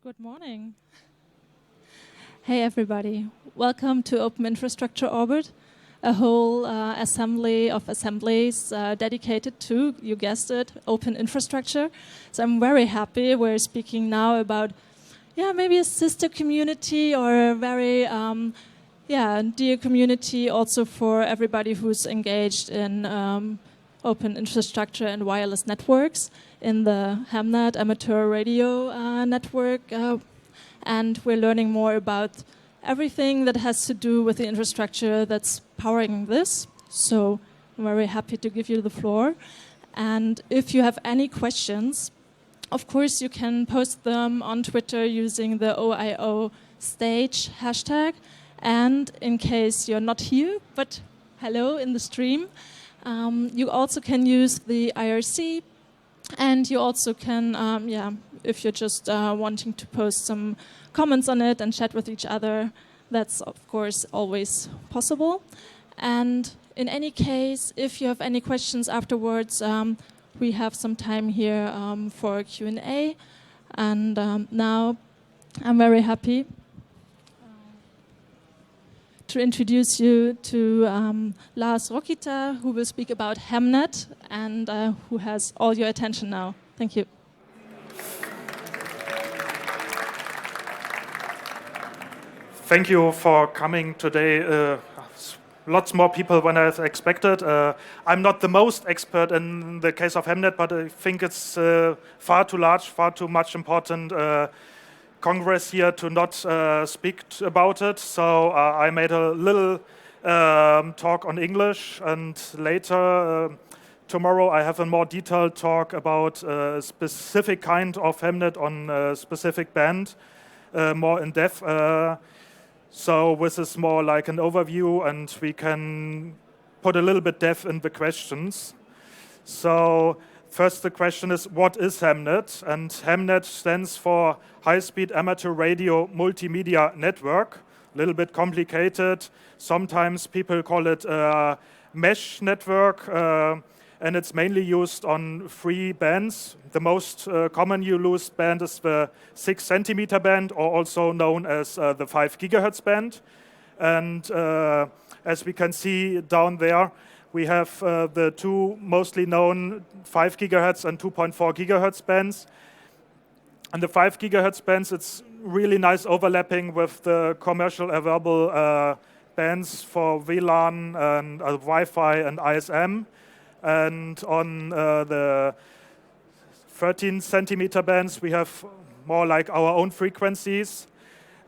Good morning. Hey, everybody. Welcome to Open Infrastructure Orbit, a whole assembly of assemblies dedicated to, you guessed it, open infrastructure. So I'm very happy we're speaking now about, maybe a sister community or a very, dear community also for everybody who's engaged in open infrastructure and wireless networks in the Hamnet amateur radio network. And we're learning more about everything that has to do with the infrastructure that's powering this. So I'm very happy to give you the floor. And if you have any questions, of course, you can post them on Twitter using the OIO stage hashtag. And in case you're not here, but hello in the stream, you also can use the IRC. And you also can, if you're just wanting to post some comments on it and chat with each other, that's of course always possible. And in any case, if you have any questions afterwards, we have some time here for Q&A. And now I'm very happy to introduce you to Lars Rokita, who will speak about Hamnet and who has all your attention now. Thank you. Thank you for coming today. Lots more people than I expected. I'm not the most expert in the case of Hamnet, but I think it's far too large, far too much important Congress here to not speak about it. So I made a little talk on English, and later tomorrow I have a more detailed talk about a specific kind of Hamnet on a specific band, more in depth. So this is more like an overview, and we can put a little bit depth in the questions. So first, the question is, what is Hamnet? And Hamnet stands for High-Speed Amateur Radio Multimedia Network. A little bit complicated. Sometimes people call it a mesh network, and it's mainly used on 3 bands. The most common used band is the 6 centimeter band, or also known as the 5 gigahertz band. And as we can see down there, we have the 2 mostly known 5 gigahertz and 2.4 gigahertz bands. And the 5 gigahertz bands, it's really nice overlapping with the commercial available bands for VLAN and Wi-Fi and ISM. And on the 13 centimeter bands, we have more like our own frequencies.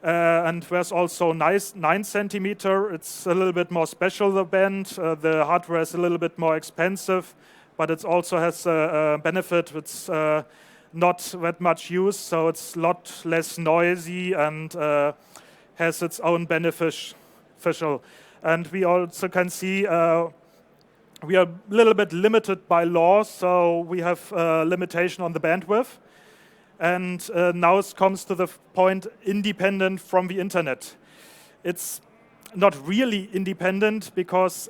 And there's also 9 centimeter. It's a little bit more special, the band. The hardware is a little bit more expensive, but it also has a benefit. It's not that much use, so it's a lot less noisy and has its own beneficial. And we also can see we are a little bit limited by law, so we have a limitation on the bandwidth. And now it comes to the point independent from the internet. It's not really independent because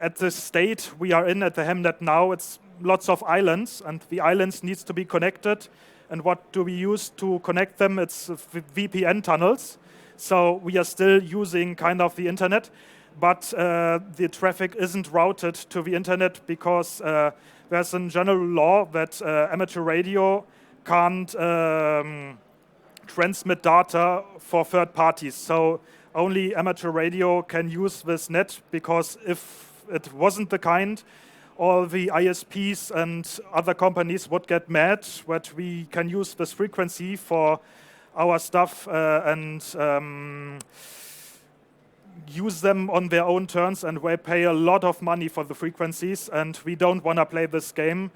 at the state we are in at the Hamnet now, it's lots of islands, and the islands needs to be connected. And what do we use to connect them? It's VPN tunnels. So we are still using kind of the internet, but the traffic isn't routed to the internet because there's a general law that amateur radio can't transmit data for third parties. So only amateur radio can use this net, because if it wasn't the kind, all the ISPs and other companies would get mad that we can use this frequency for our stuff and use them on their own terms, and they pay a lot of money for the frequencies, and we don't want to play this game.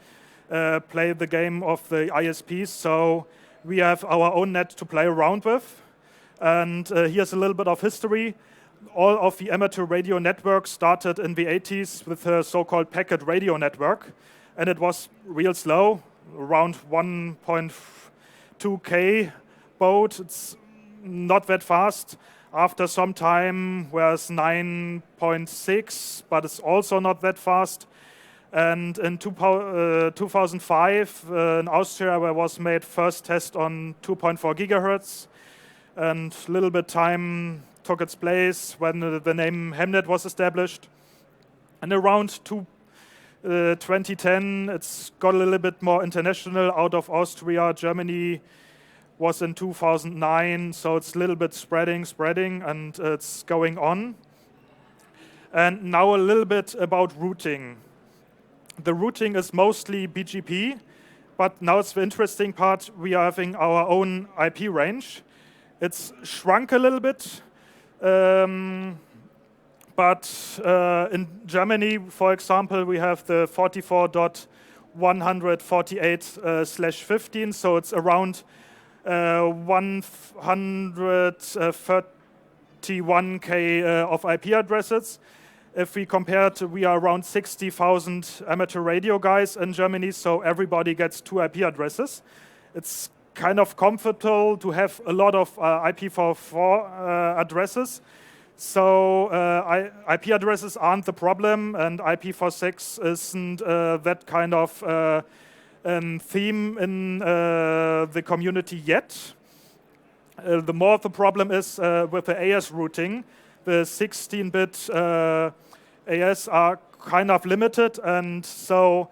Play the game of the ISPs, so we have our own net to play around with. And here's a little bit of history. All of the amateur radio networks started in the 80s with a so-called packet radio network, and it was real slow, around 1.2K baud. It's not that fast. After some time, there's 9.6, but it's also not that fast. And in 2005, in Austria, there was made first test on 2.4 gigahertz. And a little bit time took its place when the name Hemnet was established. And around 2010, it's got a little bit more international out of Austria. Germany was in 2009, so it's a little bit spreading, and it's going on. And now a little bit about routing. The routing is mostly BGP, but now it's the interesting part. We are having our own IP range. It's shrunk a little bit. But in Germany, for example, we have the 44.148/15, so it's around 131K of IP addresses. If we compare to, we are around 60,000 amateur radio guys in Germany, so everybody gets 2 IP addresses. It's kind of comfortable to have a lot of IPv4 addresses. So IP addresses aren't the problem, and IPv6 isn't that kind of theme in the community yet. The more the problem is with the AS routing. The 16-bit AS are kind of limited, and so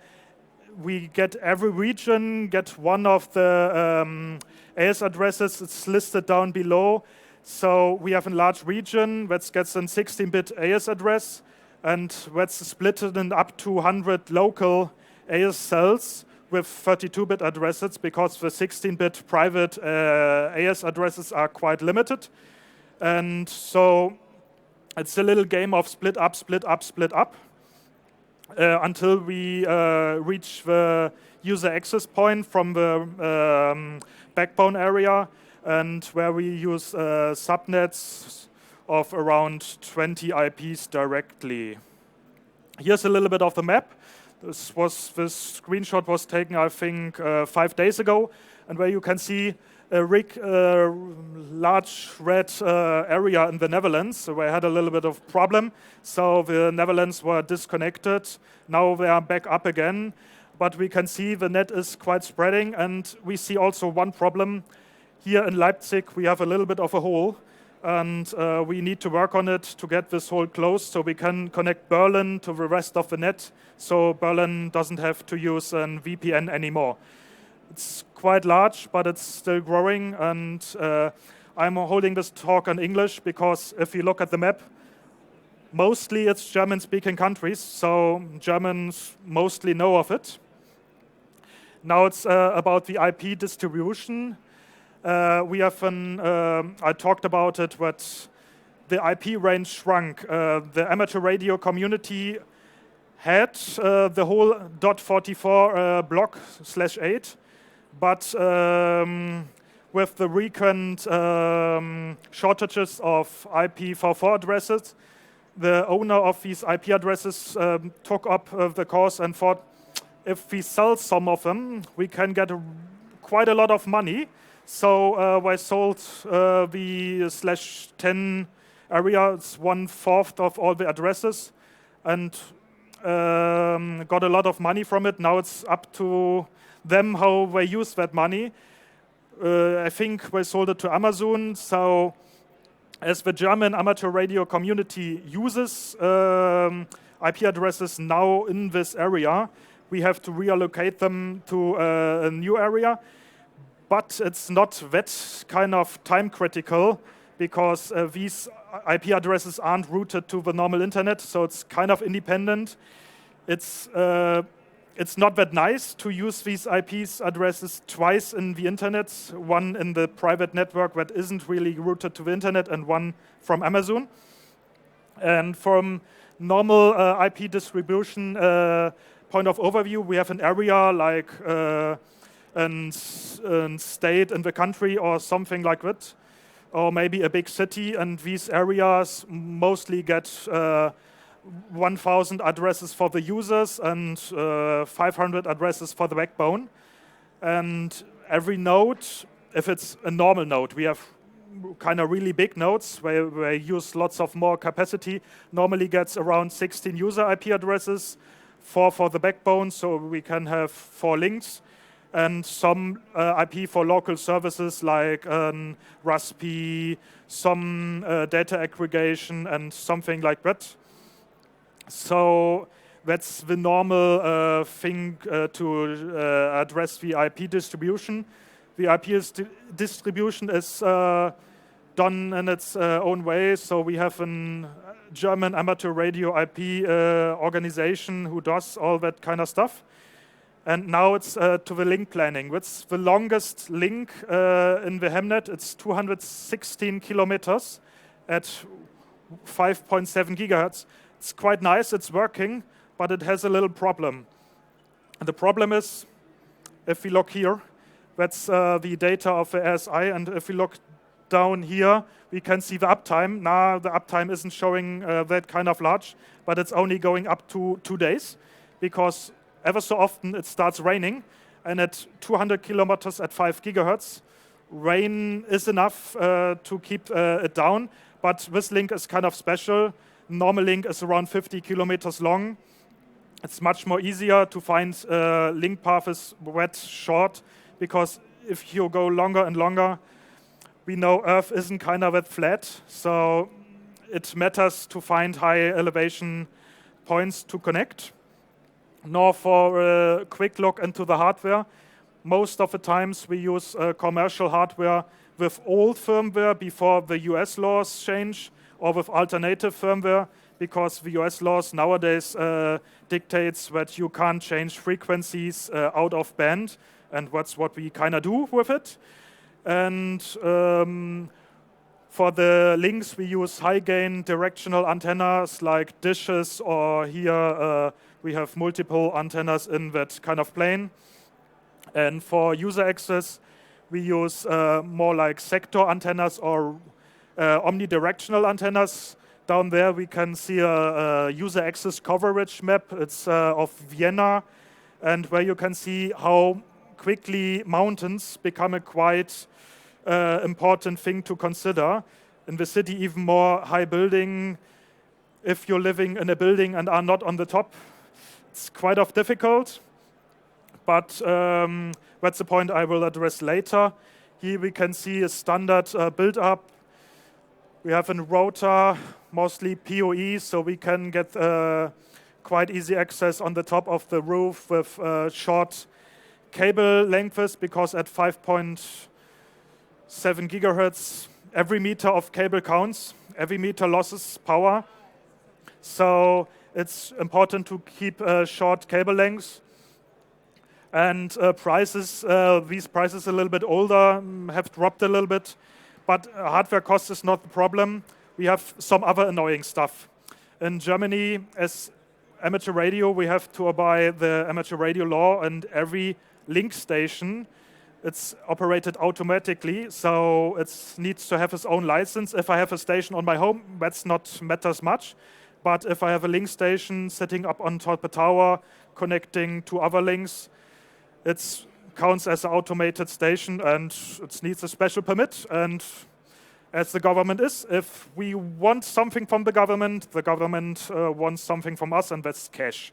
we get every region get one of the AS addresses. It's listed down below. So we have a large region that gets a 16-bit AS address, and that's split in up to 100 local AS cells with 32-bit addresses, because the 16-bit private AS addresses are quite limited. And so it's a little game of split up, until we reach the user access point from the backbone area, and where we use subnets of around 20 IPs directly. Here's a little bit of the map. This screenshot was taken, I think, 5 days ago, and where you can see a large red area in the Netherlands, where I had a little bit of problem. So the Netherlands were disconnected. Now they are back up again, but we can see the net is quite spreading, and we see also one problem. Here in Leipzig, we have a little bit of a hole, and we need to work on it to get this hole closed so we can connect Berlin to the rest of the net, so Berlin doesn't have to use a VPN anymore. It's quite large, but it's still growing, and I'm holding this talk in English because if you look at the map, mostly it's German-speaking countries, so Germans mostly know of it. Now it's about the IP distribution. We have I talked about it, but the IP range shrunk. The amateur radio community had the whole .44 block /8, but with the recent shortages of IPv4 addresses, the owner of these IP addresses took up the cause and thought, if we sell some of them, we can get quite a lot of money. So we sold the /10 area, it's 1/4 of all the addresses, and got a lot of money from it. Now it's up to them how they use that money. I think they sold it to Amazon. So as the German amateur radio community uses IP addresses now in this area, we have to reallocate them to a new area. But it's not that kind of time critical, because these IP addresses aren't routed to the normal internet, so it's kind of independent. It's not that nice to use these IP addresses twice in the internet, one in the private network that isn't really routed to the internet and one from Amazon. And from normal IP distribution point of overview, we have an area like and state in the country or something like that, or maybe a big city, and these areas mostly get 1,000 addresses for the users and 500 addresses for the backbone. And every node, if it's a normal node, we have kind of really big nodes where use lots of more capacity, normally gets around 16 user IP addresses, 4 for the backbone, so we can have 4 links, and some IP for local services like RASP, some data aggregation, and something like that. So that's the normal thing to address the IP distribution. The IP distribution is done in its own way. So we have a German amateur radio IP organization who does all that kind of stuff. And now it's to the link planning. It's the longest link in the Hemnet. It's 216 kilometers at 5.7 gigahertz. It's quite nice, it's working, but it has a little problem. And the problem is, if we look here, that's the data of the ASI, and if we look down here, we can see the uptime. Now the uptime isn't showing that kind of large, but it's only going up to 2 days, because ever so often it starts raining, and at 200 kilometers at 5 gigahertz, rain is enough to keep it down, but this link is kind of special. Normal link is around 50 kilometers long. It's much more easier to find link paths that short, because if you go longer and longer, we know Earth isn't kind of that flat, so it matters to find high elevation points to connect. Now for a quick look into the hardware, most of the times we use commercial hardware with old firmware before the US laws change, or with alternative firmware, because the US laws nowadays dictates that you can't change frequencies out of band, and that's what we kind of do with it. And for the links, we use high-gain directional antennas like dishes, or here we have multiple antennas in that kind of plane. And for user access, we use more like sector antennas or omnidirectional antennas. Down there we can see a user access coverage map. It's of Vienna, and where you can see how quickly mountains become a quite important thing to consider. In the city, even more high building. If you're living in a building and are not on the top, it's quite difficult. But that's the point I will address later. Here we can see a standard build-up. We have a router, mostly PoE, so we can get quite easy access on the top of the roof with short cable lengths, because at 5.7 gigahertz, every meter of cable counts. Every meter loses power. So it's important to keep short cable lengths. And prices, these prices a little bit older, have dropped a little bit. But hardware cost is not the problem. We have some other annoying stuff. In Germany, as amateur radio, we have to obey the amateur radio law, and every link station, it's operated automatically, so it needs to have its own license. If I have a station on my home, that's not matters much. But if I have a link station sitting up on top of a tower, connecting to other links, it counts as an automated station, and it needs a special permit. And as the government is, if we want something from the government wants something from us, and that's cash.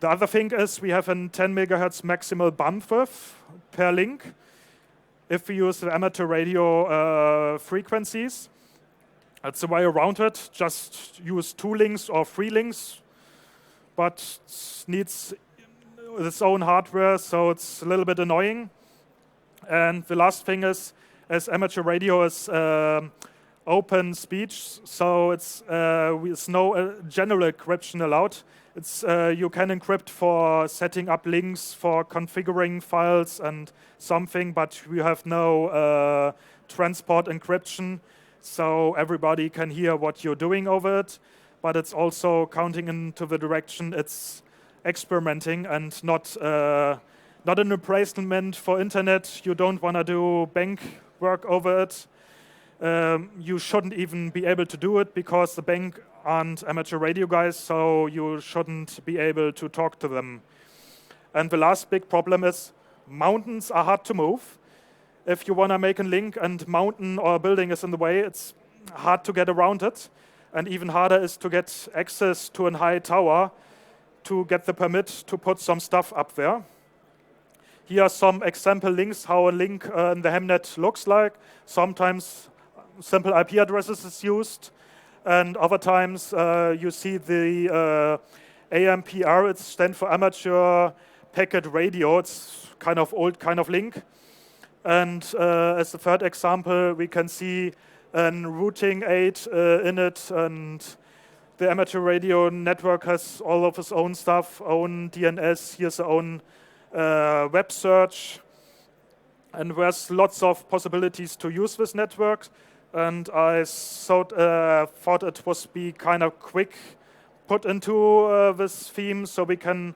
The other thing is we have a 10 megahertz maximal bandwidth per link. If we use the amateur radio frequencies, that's a way around it. Just use 2 links or 3 links, but it needs its own hardware, so it's a little bit annoying. And the last thing is, as amateur radio is open speech, so it's no general encryption allowed. It's you can encrypt for setting up links, for configuring files and something, but we have no transport encryption, so everybody can hear what you're doing over it. But it's also counting into the direction it's experimenting, and not an replacement for internet. You don't want to do bank work over it. You shouldn't even be able to do it, because the bank aren't amateur radio guys, so you shouldn't be able to talk to them. And the last big problem is mountains are hard to move. If you want to make a link and mountain or a building is in the way, it's hard to get around it. And even harder is to get access to a high tower, to get the permit to put some stuff up there. Here are some example links, how a link in the Hemnet looks like. Sometimes simple IP addresses is used, and other times you see the AMPR, it stands for Amateur Packet Radio. It's kind of old kind of link. And as the third example, we can see a routing aid in it, and the amateur radio network has all of its own stuff, own DNS, here's the own web search, and there's lots of possibilities to use this network. And I thought it was be kind of quick put into this theme, so we can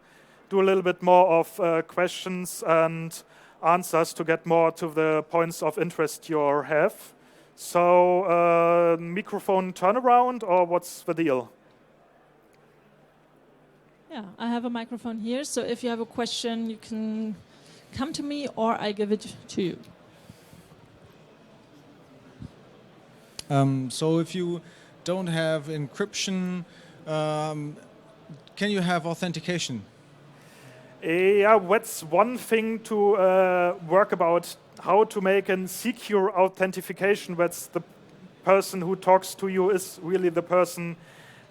do a little bit more of questions and answers to get more to the points of interest you have. So microphone turnaround, or what's the deal? Yeah, I have a microphone here, so if you have a question, you can come to me or I give it to you. So if you don't have encryption, can you have authentication? Yeah, that's one thing to work about, how to make a secure authentication. That's the person who talks to you is really the person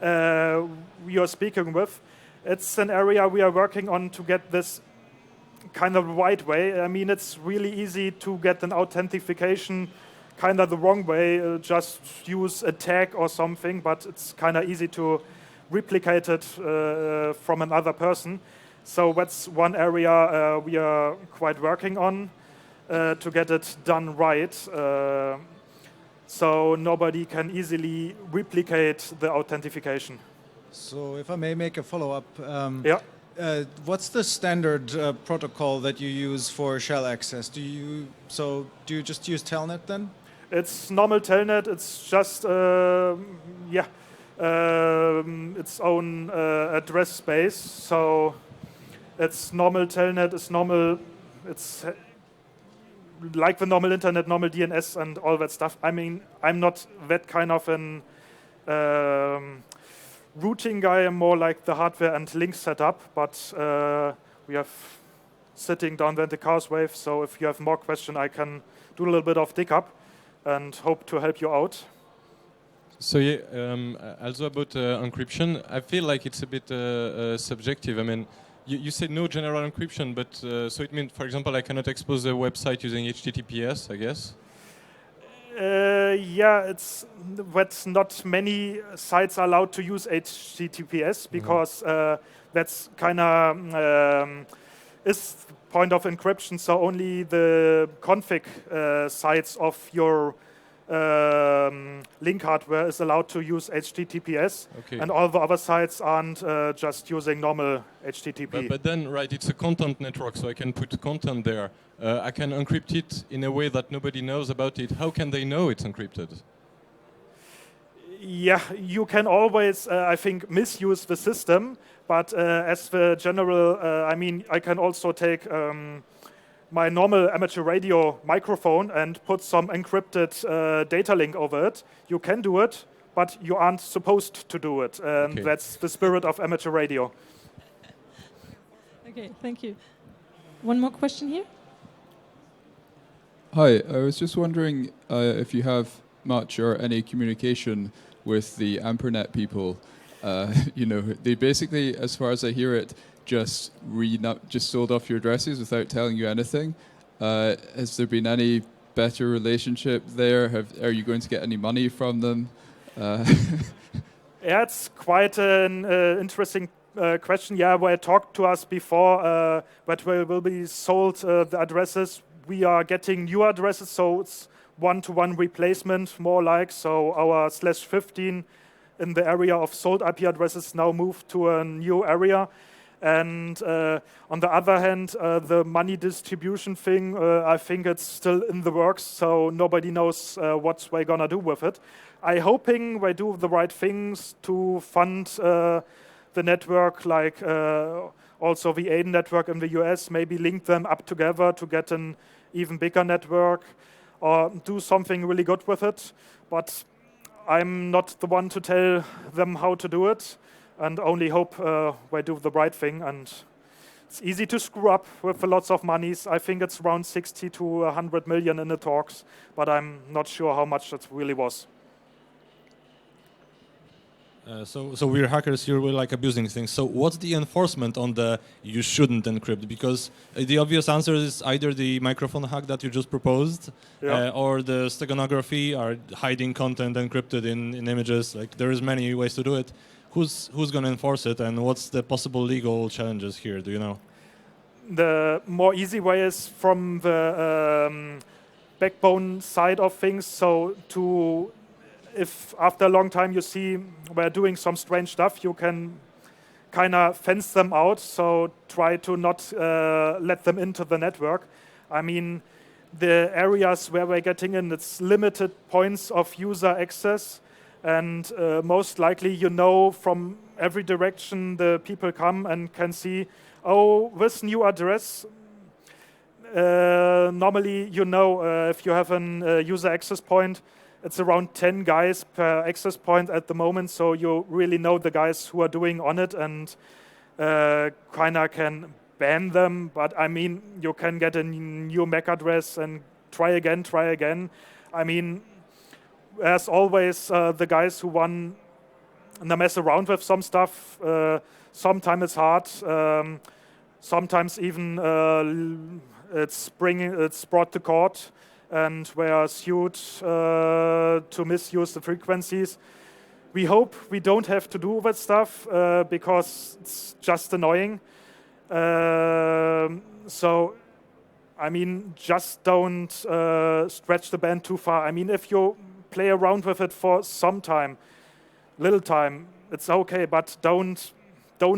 you're speaking with. It's an area we are working on to get this kind of right way. I mean, it's really easy to get an authentication kind of the wrong way, just use a tag or something, but it's kind of easy to replicate it from another person. So that's one area we are quite working on to get it done right. So nobody can easily replicate the authentication. So if I may make a follow-up, yeah. What's the standard protocol that you use for shell access? Do you just use Telnet then? It's normal Telnet. It's just its own address space. So it's normal Telnet. It's normal. It's like the normal internet, normal DNS, and all that stuff. I mean, I'm not that kind of an routing guy. I'm more like the hardware and link setup. But we have sitting down there in the Chaos Wave. So if you have more question, I can do a little bit of dig up and hope to help you out. So yeah, also about encryption, I feel like it's a bit subjective. I mean, you said no general encryption, but so it means, for example, I cannot expose a website using HTTPS, I guess? Yeah, that's not many sites are allowed to use HTTPS because that's kind of is the point of encryption. So only the config sites of your link hardware is allowed to use HTTPS, and all the other sites aren't just using normal HTTP. But then, right, it's a content network, so I can put content there. I can encrypt it in a way that nobody knows about it. How can they know it's encrypted? Yeah, you can always, I think, misuse the system, but as the general, I mean, I can also take my normal amateur radio microphone and put some encrypted data link over it. You can do it, but you aren't supposed to do it. And that's the spirit of amateur radio. Okay, thank you. One more question here. Hi, I was just wondering if you have much or any communication with the Ampernet people. They basically, as far as I hear it, just sold off your addresses without telling you anything. Has there been any better relationship there? Are you going to get any money from them? Yeah, it's quite an interesting question. Yeah, where I talked to us before, but will be sold the addresses. We are getting new addresses, so it's one-to-one replacement, more like. So our /15 in the area of sold IP addresses now moved to a new area. And on the other hand, the money distribution thing, I think it's still in the works, so nobody knows what we're going to do with it. I'm hoping we do the right things to fund the network, like also the AIDN network in the US, maybe link them up together to get an even bigger network, or do something really good with it. But I'm not the one to tell them how to do it. and only hope we do the right thing. And it's easy to screw up with lots of monies. I think it's around 60 to 100 million in the talks, but I'm not sure how much it really was. So we're hackers here, we're like abusing things. So what's the enforcement on the you shouldn't encrypt? Because the obvious answer is either the microphone hack that you just proposed, or the steganography, or hiding content encrypted in images. Like there is many ways to do it. Who's going to enforce it, and what's the possible legal challenges here? Do you know? The more easy way is from the backbone side of things. So if after a long time you see we're doing some strange stuff, you can kind of fence them out. So try to not let them into the network. I mean, the areas where we're getting in, it's limited points of user access. And most likely, you know, from every direction the people come and can see, oh, this new address. Normally, you know, if you have an user access point, it's around 10 guys per access point at the moment. So you really know the guys who are doing on it and kind of can ban them. But I mean, you can get a new MAC address and try again. I mean, as always, the guys who want to mess around with some stuff, sometimes it's hard. Sometimes even it's brought to court and we are sued to misuse the frequencies. We hope we don't have to do that stuff because it's just annoying. So, I mean, just don't stretch the band too far. I mean, if you play around with it for some time, little time, it's okay, but don't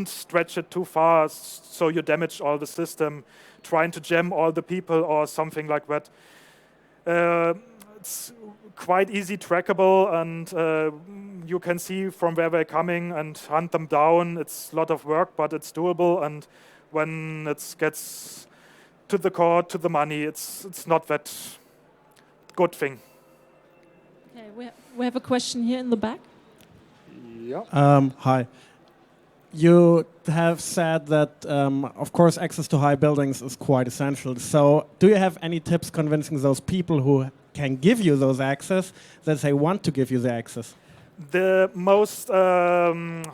stretch it too far so you damage all the system, trying to jam all the people or something like that. It's quite easy trackable, and you can see from where they're coming and hunt them down. It's a lot of work, but it's doable, and when it gets to the core, to the money, it's not that good thing. Okay, we have a question here in the back. Yeah. Hi. You have said that, of course, access to high buildings is quite essential. So do you have any tips convincing those people who can give you those access that they want to give you the access? The most, the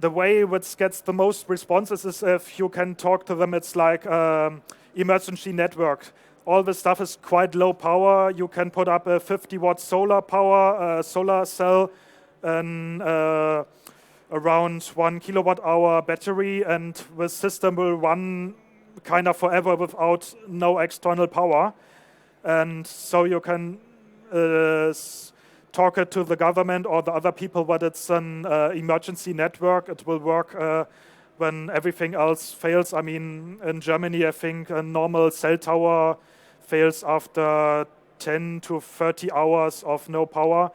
way which gets the most responses is if you can talk to them. It's like emergency network. All the stuff is quite low power. You can put up a 50-watt solar power, solar cell, and around 1 kilowatt-hour battery, and the system will run kind of forever without no external power. And so you can talk it to the government or the other people, but it's an emergency network. It will work when everything else fails. I mean, in Germany, I think a normal cell tower fails after 10 to 30 hours of no power.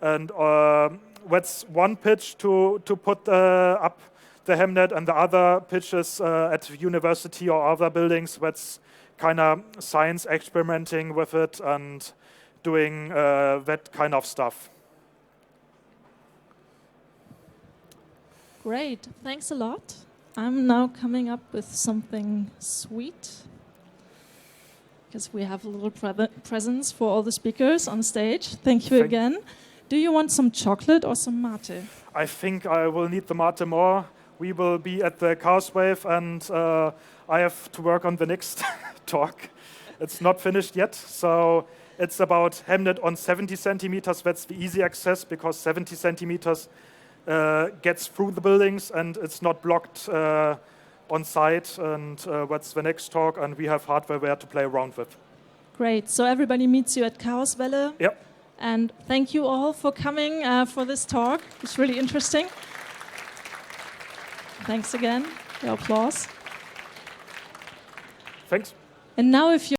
And that's one pitch to put up the Hemnet, and the other pitch is at university or other buildings. That's kind of science experimenting with it and doing that kind of stuff. Great, thanks a lot. I'm now coming up with something sweet, because we have a little presents for all the speakers on stage. Thank you again. Do you want some chocolate or some mate? I think I will need the mate more. We will be at the Chaos Wave, and I have to work on the next talk. It's not finished yet, so it's about Hemnet on 70 centimeters. That's the easy access, because 70 centimeters gets through the buildings and it's not blocked on site. And that's the next talk, and we have hardware there to play around with. Great, so everybody meets you at Chaoswelle. Yep. And thank you all for coming for this talk. It's really interesting. Thanks again. Your applause. Thanks. And now if you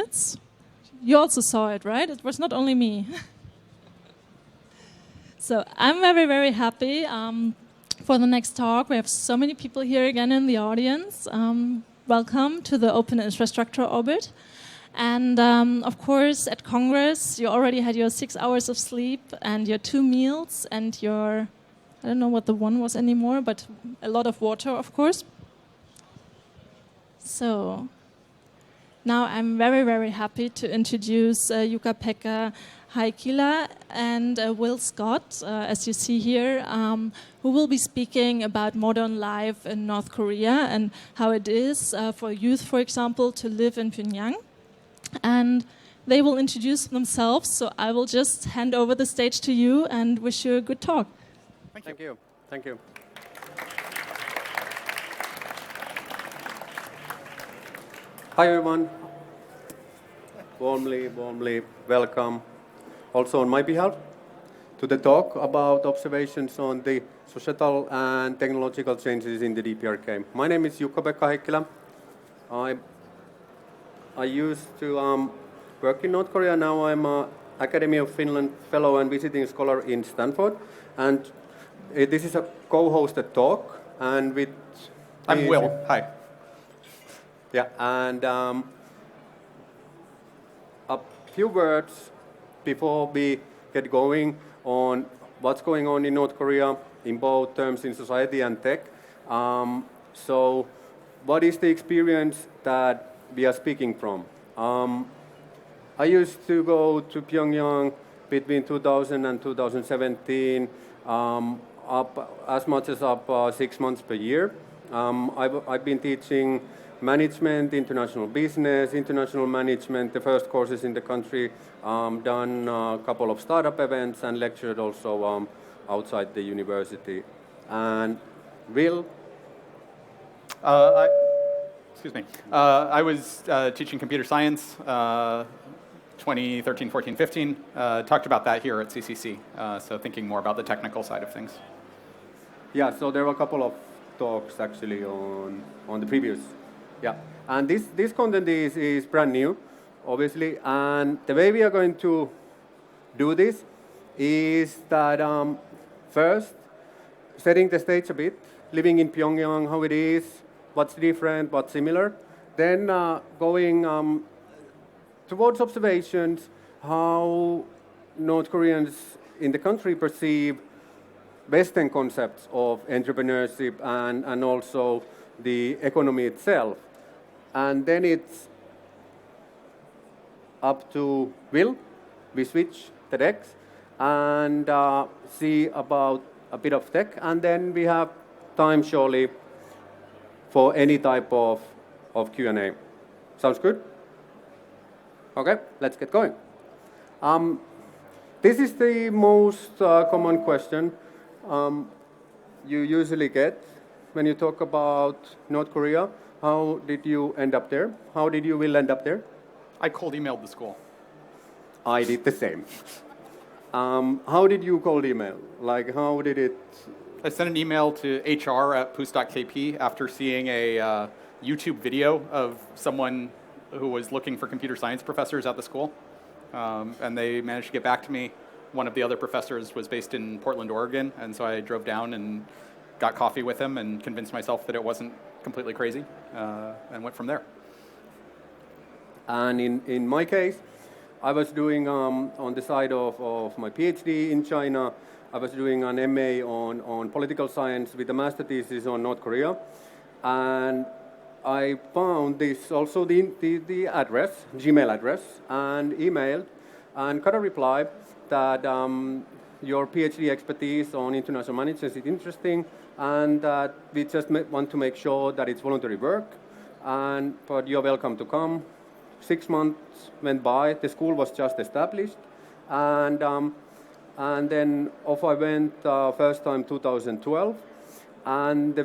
minutes. You also saw it, right? It was not only me. So I'm very, very happy for the next talk. We have so many people here again in the audience. Welcome to the Open Infrastructure Orbit. And of course, at Congress, you already had your 6 hours of sleep and your 2 meals and your, I don't know what the one was anymore, but a lot of water, of course. So now I'm very, very happy to introduce Jukka-Pekka Heikkilä and Will Scott, as you see here, who will be speaking about modern life in North Korea and how it is for youth, for example, to live in Pyongyang. And they will introduce themselves, so I will just hand over the stage to you and wish you a good talk. Thank you. Thank you. Hi, everyone. Warmly welcome also on my behalf to the talk about observations on the societal and technological changes in the DPRK. My name is Jukka-Pekka Heikkilä. I used to work in North Korea. Now I'm an Academy of Finland fellow and visiting scholar in Stanford. And this is a co-hosted talk. And with I'm Will. Hi. Yeah, and a few words before we get going on what's going on in North Korea in both terms in society and tech. So what is the experience that we are speaking from? I used to go to Pyongyang between 2000 and 2017, up as much as up 6 months per year. I've been teaching management, international business, international management, the first courses in the country, done a couple of startup events and lectured also outside the university. And Will? Excuse me. I was teaching computer science 2013, 14, 15. Talked about that here at CCC, so thinking more about the technical side of things. Yeah, so there were a couple of talks actually on the previous. Yeah, and this content is brand new, obviously, and the way we are going to do this is that first, setting the stage a bit, living in Pyongyang, how it is, what's different, what's similar, then going towards observations, how North Koreans in the country perceive Western concepts of entrepreneurship and also the economy itself. And then it's up to Will. We switch the decks and see about a bit of tech, and then we have time surely for any type of Q&A. Sounds good? Okay, let's get going. This is the most common question you usually get when you talk about North Korea. How did you end up there? How did you, Will, end up there? I cold emailed the school. I did the same. How did you cold email? Like, how did it? I sent an email to HR at Pus.kp after seeing a YouTube video of someone who was looking for computer science professors at the school. And they managed to get back to me. One of the other professors was based in Portland, Oregon, and so I drove down and got coffee with him and convinced myself that it wasn't completely crazy, and went from there. And in my case, I was doing, on the side of my PhD in China, I was doing an MA on political science with a master thesis on North Korea. And I found this also the address, Gmail address, and emailed and got a reply that your PhD expertise on international management is interesting, and that we just want to make sure that it's voluntary work, but you're welcome to come. 6 months went by, the school was just established, and then off I went first time 2012, and the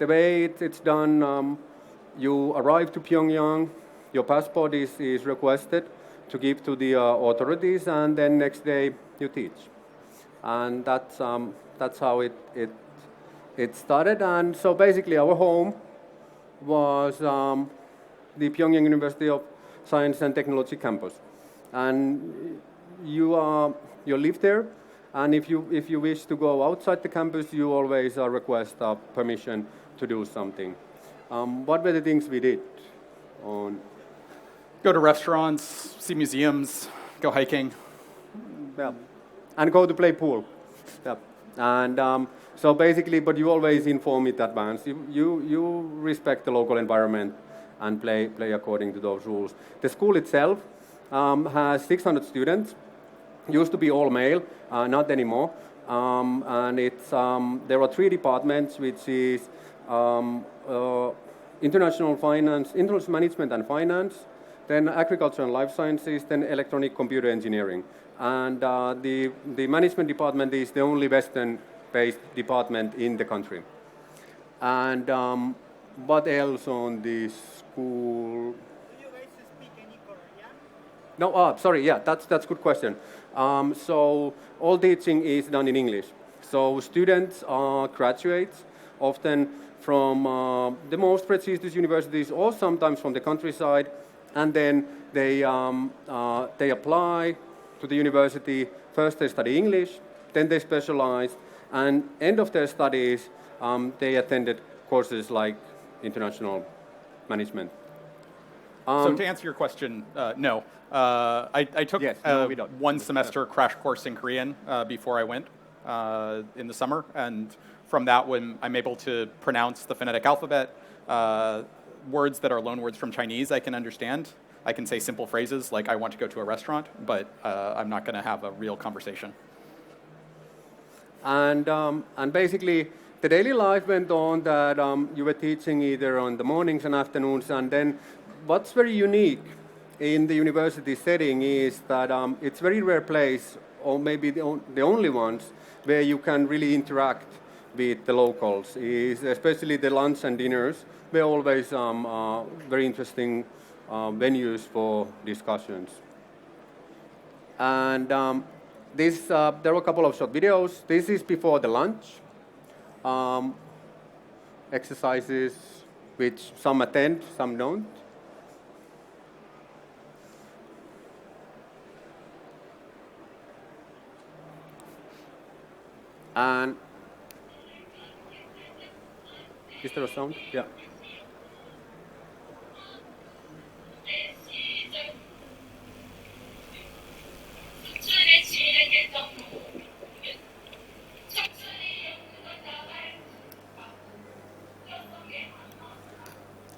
way it's done, you arrive to Pyongyang, your passport is requested to give to the authorities, and then next day you teach, and that's how it started. And so basically our home was the Pyongyang University of Science and Technology campus. And you live there, and if you wish to go outside the campus, you always request permission to do something. What were the things we did? Go to restaurants, see museums, go hiking. Yeah, and go to play pool. Yeah. And so basically, but you always inform in advance. You respect the local environment and play according to those rules. The school itself has 600 students. Used to be all male, not anymore. And there are 3 departments, which is international finance, international management and finance, then agriculture and life sciences, then electronic computer engineering. And the management department is the only Western-based department in the country. And what else on this school? Do you guys speak any Korean? No, sorry, yeah, that's a good question. So all teaching is done in English. So students graduates often from the most prestigious universities or sometimes from the countryside, and then they apply to the university. First they study English, then they specialize, and end of their studies they attended courses like international management. So to answer your question, no. I took one semester crash course in Korean before I went in the summer, and from that when I'm able to pronounce the phonetic alphabet, words that are loanwords from Chinese I can understand. I can say simple phrases like I want to go to a restaurant, but I'm not going to have a real conversation. And basically the daily life went on that you were teaching either on the mornings and afternoons, and then what's very unique in the university setting is that it's a very rare place, or maybe the only ones, where you can really interact with the locals. Especially the lunch and dinners were always very interesting venues for discussions. And there were a couple of short videos. This is before the lunch. Exercises which some attend, some don't. And is there a sound? Yeah.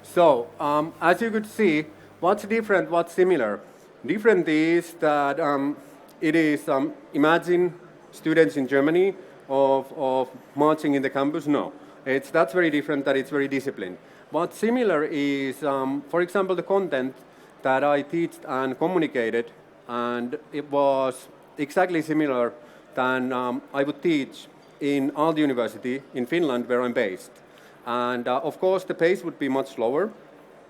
So, as you could see, what's different, what's similar? Different is that it is, imagine students in Germany of marching in the campus. No, that's very different, that it's very disciplined. What's similar is, for example, the content that I teach and communicated, and it was exactly similar than I would teach in Aalto University in Finland, where I'm based. And of course, the pace would be much slower,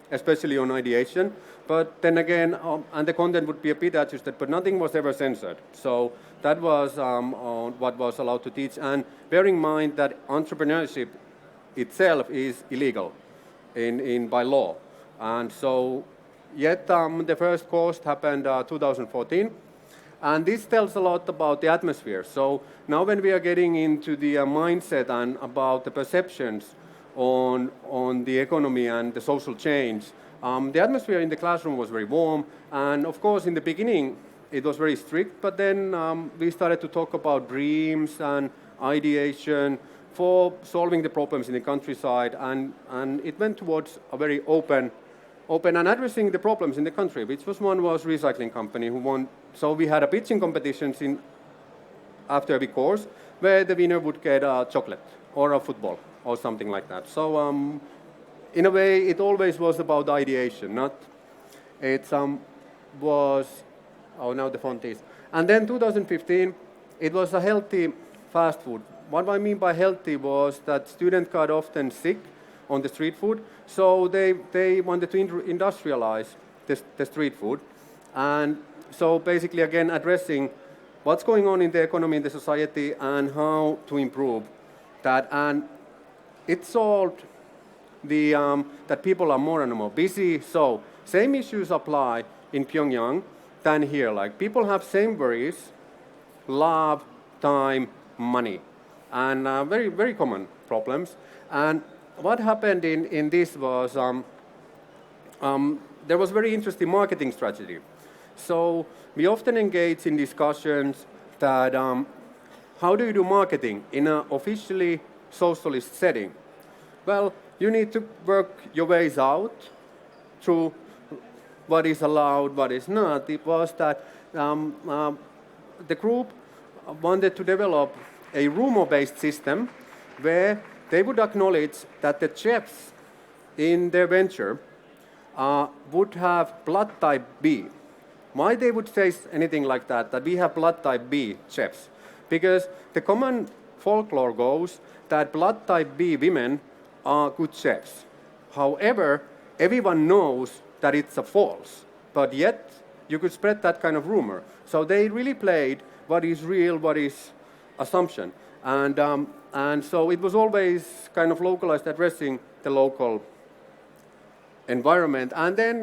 especially on ideation. But then again, and the content would be a bit adjusted, but nothing was ever censored. So that was what was allowed to teach. And bearing in mind that entrepreneurship itself is illegal by law. And so, yet the first course happened 2014. And this tells a lot about the atmosphere. So now when we are getting into the mindset and about the perceptions on the economy and the social change, the atmosphere in the classroom was very warm. And of course, in the beginning, it was very strict. But then we started to talk about dreams and ideation for solving the problems in the countryside. And it went towards a very open and addressing the problems in the country, which was recycling company who won. So we had a pitching competitions after every course where the winner would get a chocolate or a football or something like that. So in a way, it always was about ideation, not it was, now the font is. And then 2015, it was a healthy fast food. What I mean by healthy was that students got often sick on the street food, so they wanted to industrialize the street food. And so basically, again, addressing what's going on in the economy, in the society, and how to improve that. And it solved that people are more and more busy, so Same issues apply in Pyongyang than here. Like people have same worries, love, time, money, and very, very common problems. And what happened in this was there was very interesting marketing strategy. So we often engage in discussions that how do you do marketing in an officially socialist setting? Well, you need to work your ways out through what is allowed, what is not. It was that the group wanted to develop a rumor-based system where they would acknowledge that the chefs in their venture would have blood type B. Why they would say anything like that, that we have blood type B chefs? Because the common folklore goes that blood type B women are good chefs. However, everyone knows that it's a false, but yet you could spread that kind of rumor. So they really played what is real, what is assumption. And so it was always kind of localized, addressing the local environment. And then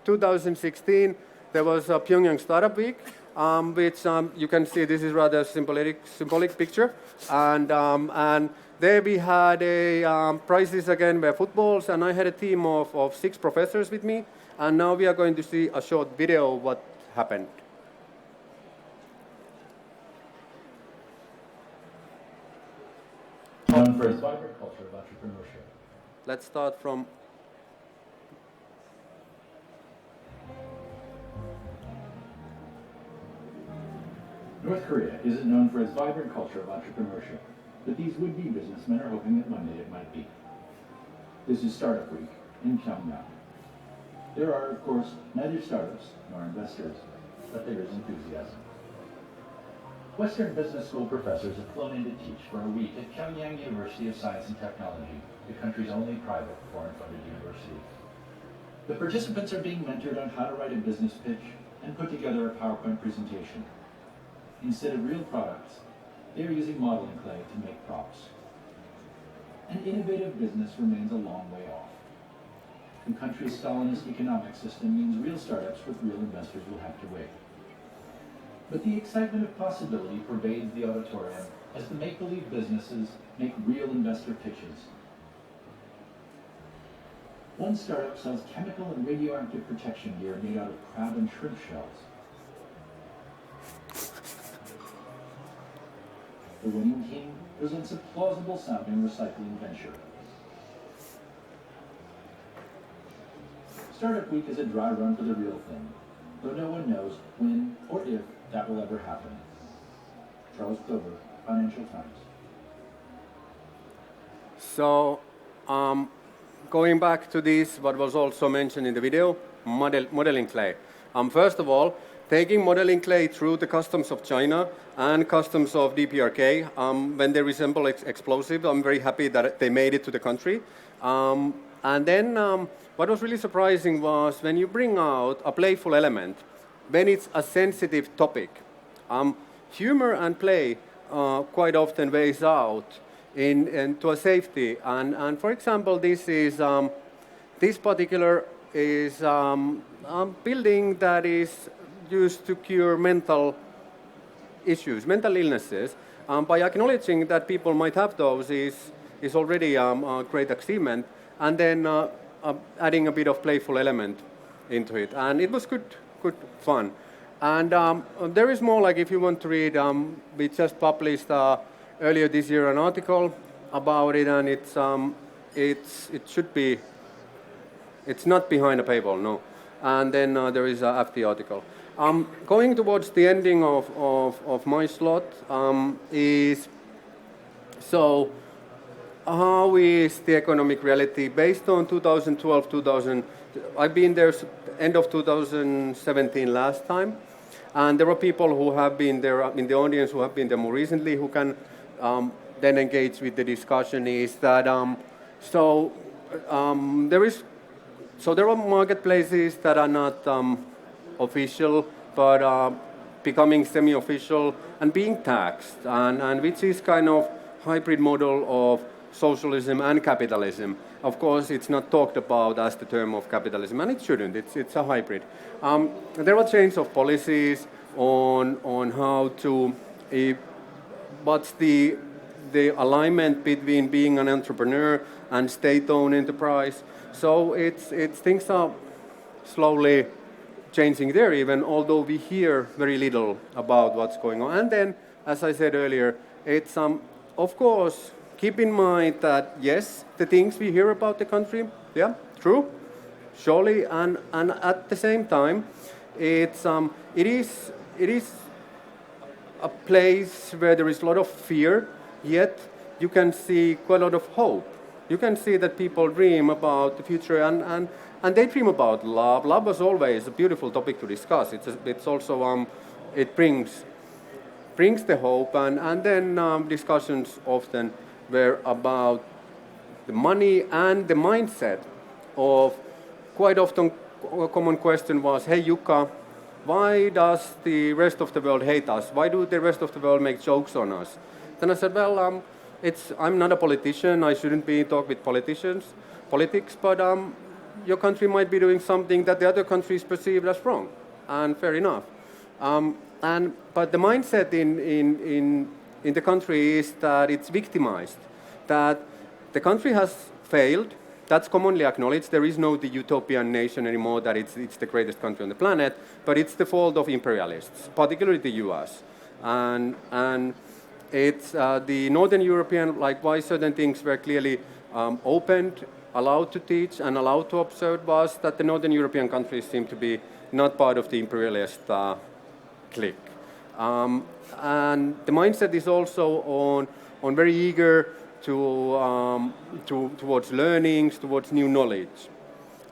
2016, there was a Pyongyang Startup Week, which you can see this is rather symbolic picture. And there we had prizes again were footballs, and I had a team of 6 professors with me. And now we are going to see a short video of what happened. Known for its vibrant culture of entrepreneurship. Let's start from North Korea isn't known for its vibrant culture of entrepreneurship, but these would-be businessmen are hoping that one day it might be. This is Startup Week in Pyongyang. There are, of course, neither startups nor investors, but there is enthusiasm. Western business school professors have flown in to teach for a week at Pyongyang University of Science and Technology, the country's only private foreign-funded university. The participants are being mentored on how to write a business pitch and put together a PowerPoint presentation. Instead of real products, they are using modeling clay to make props. An innovative business remains a long way off. The country's Stalinist economic system means real startups with real investors will have to wait. But the excitement of possibility pervades the auditorium as the make-believe businesses make real investor pitches. One startup sells chemical and radioactive protection gear made out of crab and shrimp shells. The winning team presents a plausible-sounding recycling venture. Startup Week is a dry run for the real thing, though no one knows when or if that will ever happen. Charles Clover, Financial Times. So, going back to this, what was also mentioned in the video, modeling clay. First of all, taking modeling clay through the customs of China and customs of DPRK, when they resemble explosive, I'm very happy that they made it to the country. And then what was really surprising was when you bring out a playful element, when it's a sensitive topic. Humor and play quite often weighs out into a safety. And for example, this particular is building that is used to cure mental issues, mental illnesses. By acknowledging that people might have those is already a great achievement. And then adding a bit of playful element into it. And it was good fun. And there is more, like if you want to read, we just published earlier this year an article about it, and it's not behind a paywall, no. And then there is an FT article. Going towards the ending of my slot is, so how is the economic reality based on 2012, I've been there end of 2017 last time, and there are people who have been there in the audience who have been there more recently who can then engage with the discussion. Is that there are marketplaces that are not official but becoming semi-official and being taxed, and which is kind of hybrid model of socialism and capitalism. Of course, it's not talked about as the term of capitalism, and it shouldn't. It's a hybrid. There are change of policies on how to, what's the alignment between being an entrepreneur and state-owned enterprise. So it's things are slowly changing there even, although we hear very little about what's going on. And then, as I said earlier, it's of course, keep in mind that yes, the things we hear about the country, yeah, true, surely, and at the same time, it is a place where there is a lot of fear, yet you can see quite a lot of hope. You can see that people dream about the future and they dream about love. Love was always a beautiful topic to discuss. It's also, it brings the hope, and then discussions often were about the money and the mindset of, quite often a common question was, hey Jukka, why does the rest of the world hate us? Why do the rest of the world make jokes on us? Then I said, well, I'm not a politician, I shouldn't be talking with politics, but your country might be doing something that the other countries perceive as wrong, and fair enough. But the mindset in the country is that it's victimized, that the country has failed. That's commonly acknowledged. There is no the utopian nation anymore, that it's the greatest country on the planet, but it's the fault of imperialists, particularly the US. And it's the Northern European, like why certain things were clearly opened, allowed to teach and allowed to observe, was that the Northern European countries seem to be not part of the imperialist clique. And the mindset is also on very eager towards learnings, towards new knowledge.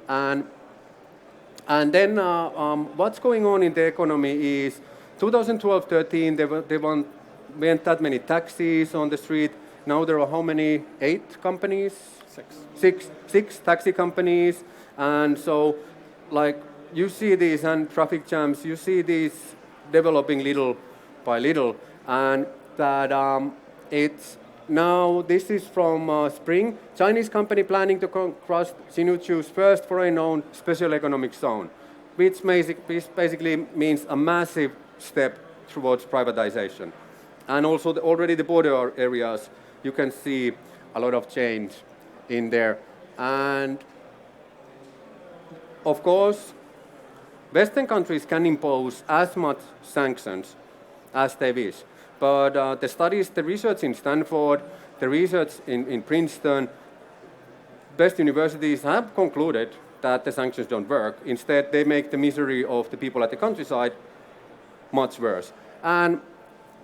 And then what's going on in the economy is 2012-13, there weren't that many taxis on the street. Now there are how many? 8 companies? 6 taxi companies. And so, like, you see these and traffic jams, you see these developing little by little. And that it's now, this is from spring. Chinese company planning to cross Sinuchu's first foreign-owned special economic zone, which basically means a massive step towards privatization. And also already the border areas, you can see a lot of change in there. And of course, Western countries can impose as much sanctions as they wish. But the studies, the research in Stanford, the research in Princeton, best universities have concluded that the sanctions don't work. Instead, they make the misery of the people at the countryside much worse. And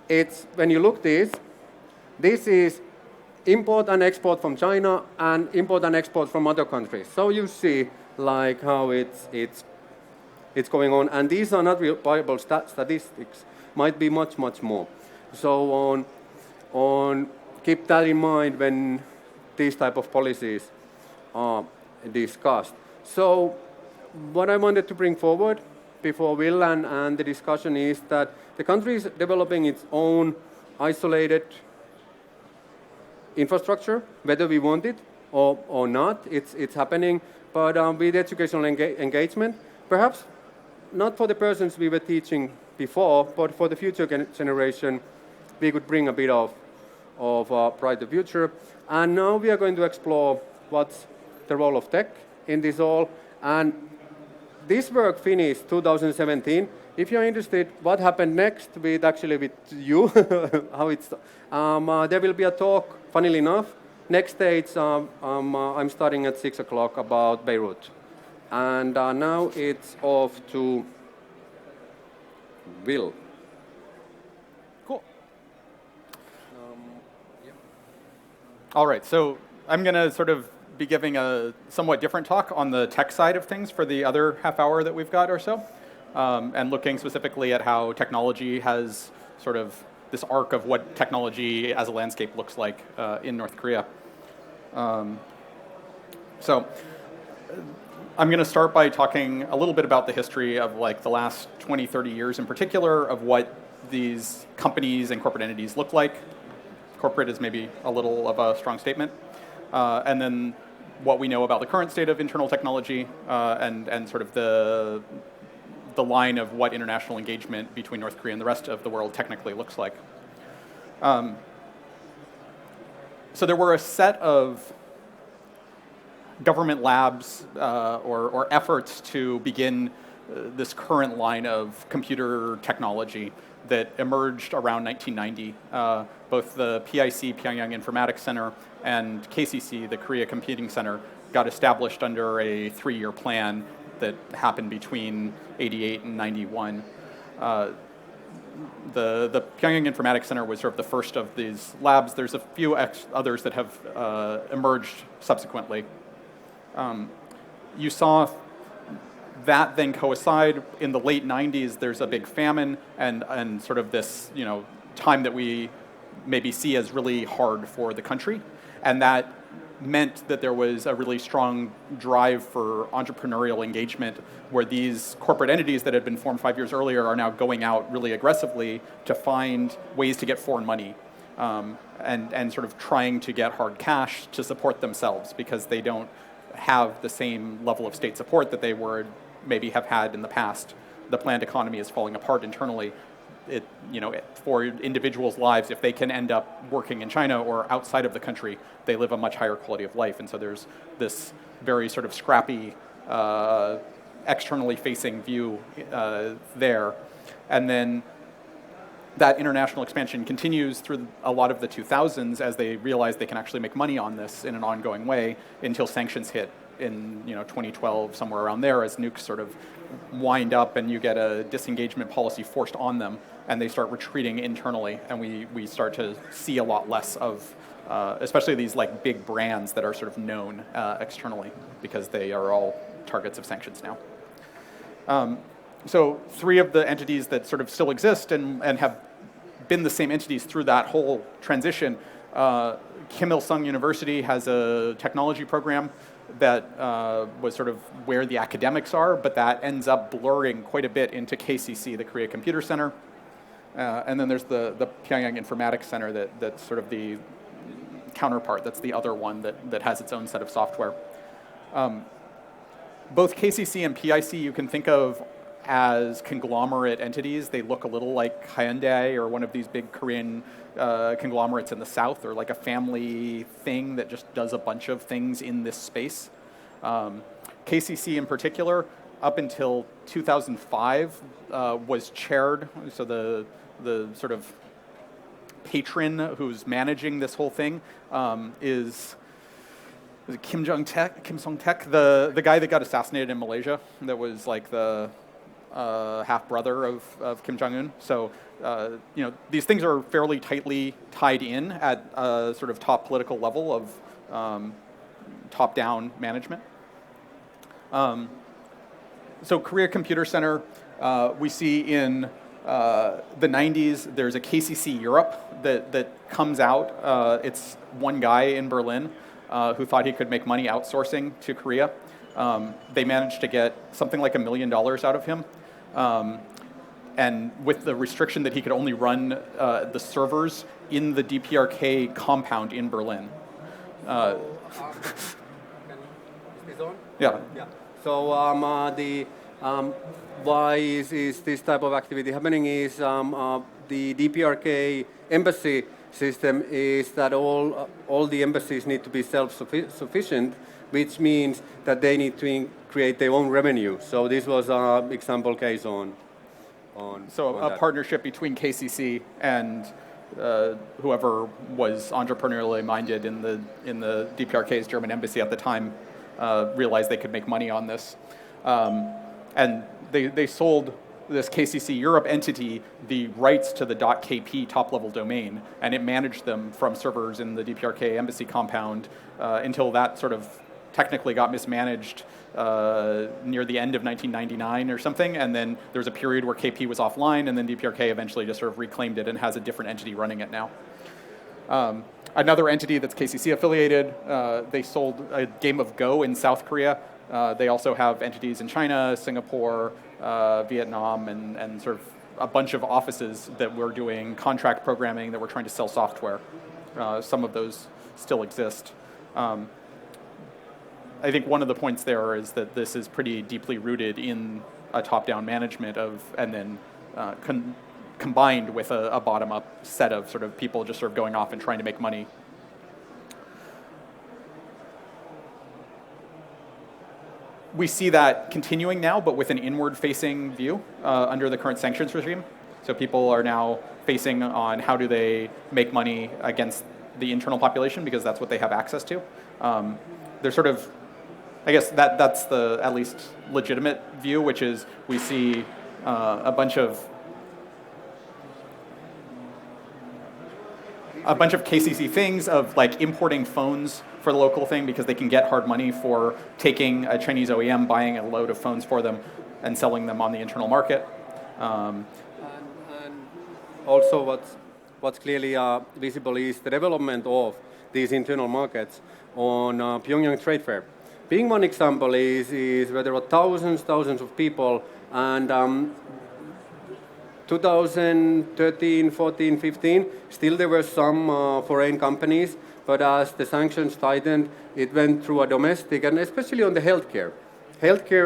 it's, when you look this is import and export from China and import and export from other countries. So you see like how it's going on. And these are not reliable statistics, might be much, much more. So keep that in mind when these type of policies are discussed. So what I wanted to bring forward before Will and the discussion is that the country is developing its own isolated infrastructure, whether we want it or not, it's happening. But with educational engagement, perhaps not for the persons we were teaching before, but for the future generation, we could bring a bit of brighter future. And now we are going to explore what's the role of tech in this all. And this work finished 2017. If you're interested, what happened next with you, how it's, there will be a talk, funnily enough. Next stage, I'm starting at 6 o'clock about Beirut. And now it's off to Will. Cool. All right, so I'm going to sort of be giving a somewhat different talk on the tech side of things for the other half hour that we've got or so, and looking specifically at how technology has sort of this arc of what technology as a landscape looks like in North Korea. So I'm going to start by talking a little bit about the history of like the last 20, 30 years in particular of what these companies and corporate entities look like. Corporate is maybe a little of a strong statement. and then what we know about the current state of internal technology, and sort of the line of what international engagement between North Korea and the rest of the world technically looks like. So there were a set of government labs or efforts to begin this current line of computer technology that emerged around 1990. Both the PIC, Pyongyang Informatics Center, and KCC, the Korea Computing Center, got established under a 3-year plan that happened between 88 and 91. The Pyongyang Informatics Center was sort of the first of these labs. There's a few others that have emerged subsequently. You saw that then coincide in the late 90s. There's a big famine and sort of this time that we maybe see as really hard for the country, and that meant that there was a really strong drive for entrepreneurial engagement where these corporate entities that had been formed 5 years earlier are now going out really aggressively to find ways to get foreign money, and sort of trying to get hard cash to support themselves because they don't have the same level of state support that they would maybe have had in the past. The planned economy is falling apart internally. For individuals' lives, if they can end up working in China or outside of the country, they live a much higher quality of life. And so there's this very sort of scrappy, externally facing view there. And then that international expansion continues through a lot of the 2000s as they realize they can actually make money on this in an ongoing way until sanctions hit in 2012, somewhere around there, as nukes sort of wind up and you get a disengagement policy forced on them, and they start retreating internally, and we start to see a lot less of, especially these like big brands that are sort of known externally because they are all targets of sanctions now. So 3 of the entities that sort of still exist and have been the same entities through that whole transition. Kim Il-sung University has a technology program that was sort of where the academics are, but that ends up blurring quite a bit into KCC, the Korea Computer Center. And then there's the Pyongyang Informatics Center that's sort of the counterpart. That's the other one that has its own set of software. Both KCC and PIC you can think of as conglomerate entities. They look a little like Hyundai or one of these big Korean conglomerates in the South, or like a family thing that just does a bunch of things in this space. KCC in particular, up until 2005, was chaired, so the sort of patron who's managing this whole thing is it Kim Song-taek, the guy that got assassinated in Malaysia, that was like the half-brother of Kim Jong-un. So, these things are fairly tightly tied in at a sort of top political level of top-down management. So Korea Computer Center, we see in the 90s, there's a KCC Europe that comes out. It's one guy in Berlin who thought he could make money outsourcing to Korea. They managed to get something like $1 million out of him. And with the restriction that he could only run the servers in the DPRK compound in Berlin. Is this on? Yeah. So why is this type of activity happening is the DPRK embassy system is that all the embassies need to be self-sufficient, which means that they need to create their own revenue. So this was an example case on a partnership between KCC and whoever was entrepreneurially minded in the DPRK's German embassy at the time realized they could make money on this, and they sold this KCC Europe entity the rights to the .kp top-level domain, and it managed them from servers in the DPRK embassy compound until that sort of technically got mismanaged near the end of 1999 or something, and then there was a period where KP was offline, and then DPRK eventually just sort of reclaimed it and has a different entity running it now. Another entity that's KCC affiliated, they sold a game of Go in South Korea. They also have entities in China, Singapore, Vietnam, and sort of a bunch of offices that were doing contract programming, that were trying to sell software. Some of those still exist. I think one of the points there is that this is pretty deeply rooted in a top-down management of, and then combined with a bottom-up set of sort of people just sort of going off and trying to make money. We see that continuing now, but with an inward-facing view under the current sanctions regime. So people are now facing on how do they make money against the internal population because that's what they have access to. They're sort of, I guess that's the at least legitimate view, which is we see a bunch of KCC things of like importing phones for the local thing because they can get hard money for taking a Chinese OEM, buying a load of phones for them and selling them on the internal market. And also what's clearly visible is the development of these internal markets on Pyongyang Trade Fair. Being one example is where there were thousands of people, and 2013, 14, 15, still there were some foreign companies, but as the sanctions tightened, it went through a domestic, and especially on the healthcare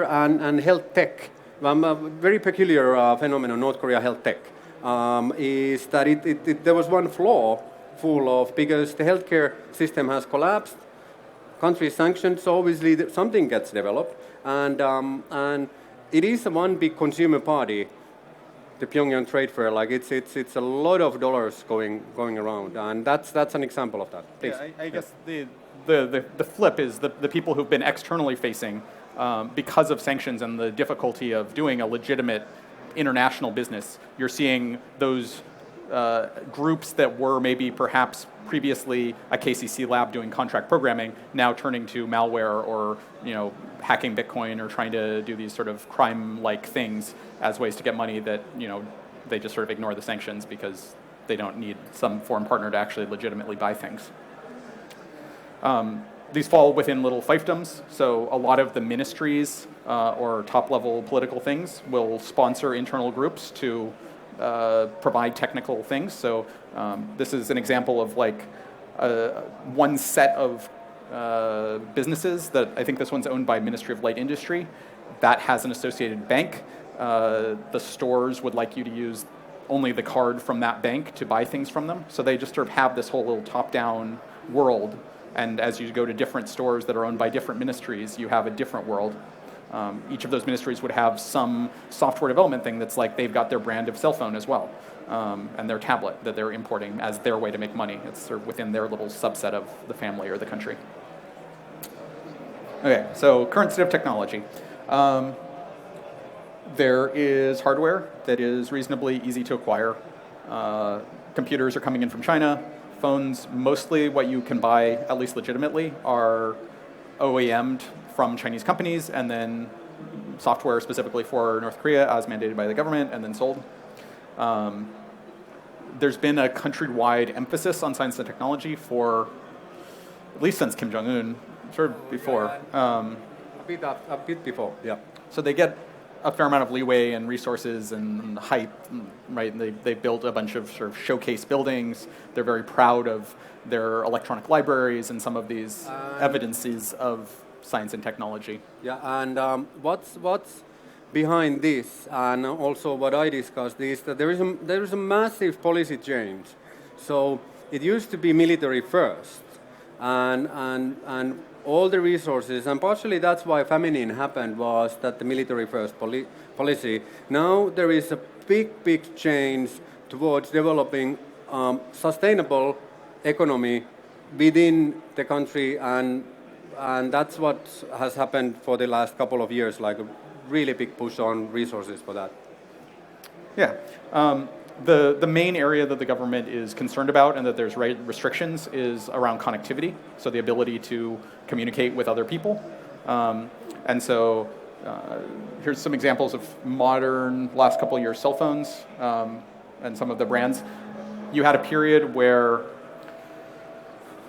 and health tech. A very peculiar phenomenon, North Korea health tech, is that there was one flaw full of, because the healthcare system has collapsed, country is sanctioned, so obviously something gets developed, and it is one big consumer party, the Pyongyang Trade Fair. Like it's a lot of dollars going around, and that's an example of that. Please. Yeah, I guess the flip is the people who've been externally facing because of sanctions and the difficulty of doing a legitimate international business. You're seeing those groups that were maybe perhaps previously a KCC lab doing contract programming now turning to malware or hacking Bitcoin or trying to do these sort of crime-like things as ways to get money that they just sort of ignore the sanctions because they don't need some foreign partner to actually legitimately buy things. These fall within little fiefdoms, so a lot of the ministries or top-level political things will sponsor internal groups to provide technical things. So this is an example of like one set of businesses that I think this one's owned by Ministry of Light Industry. That has an associated bank. The stores would like you to use only the card from that bank to buy things from them. So they just sort of have this whole little top-down world. And as you go to different stores that are owned by different ministries, you have a different world. Each of those ministries would have some software development thing that's like they've got their brand of cell phone as well, and their tablet that they're importing as their way to make money. It's sort of within their little subset of the family or the country. Okay, so current state of technology. There is hardware that is reasonably easy to acquire. Computers are coming in from China. Phones, mostly what you can buy, at least legitimately, are OEM'd from Chinese companies, and then software specifically for North Korea as mandated by the government, and then sold. There's been a countrywide emphasis on science and technology for, at least since Kim Jong-un, sort of before. A bit before, yeah. So they get a fair amount of leeway and resources and hype, right? And they built a bunch of sort of showcase buildings. They're very proud of their electronic libraries and some of these evidences of science and technology. Yeah, and what's behind this, and also what I discussed, is that there is a massive policy change. So it used to be military first, and all the resources, and partially that's why famine happened, was that the military first policy. Now there is a big change towards developing sustainable economy within the country, and that's what has happened for the last couple of years, like a really big push on resources for that. Yeah. The main area that the government is concerned about and that there's restrictions is around connectivity, so the ability to communicate with other people. And so here's some examples of modern, last couple of years, cell phones and some of the brands. You had a period where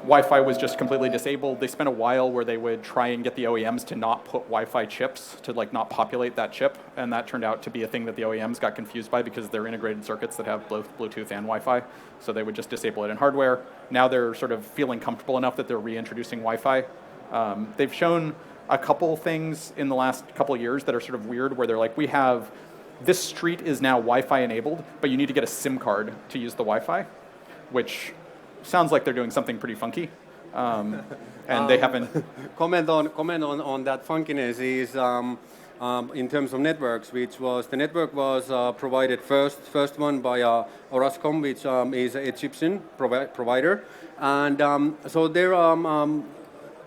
Wi-Fi was just completely disabled. They spent a while where they would try and get the OEMs to not put Wi-Fi chips, to like not populate that chip, and that turned out to be a thing that the OEMs got confused by because they're integrated circuits that have both Bluetooth and Wi-Fi, so they would just disable it in hardware. Now they're sort of feeling comfortable enough that they're reintroducing Wi-Fi. They've shown a couple things in the last couple of years that are sort of weird, where they're like, we have, this street is now Wi-Fi enabled, but you need to get a SIM card to use the Wi-Fi, which sounds like they're doing something pretty funky, and they haven't. Comment on that funkiness is in terms of networks, which was the network was provided first one by Orascom, which is an Egyptian provider, and so there are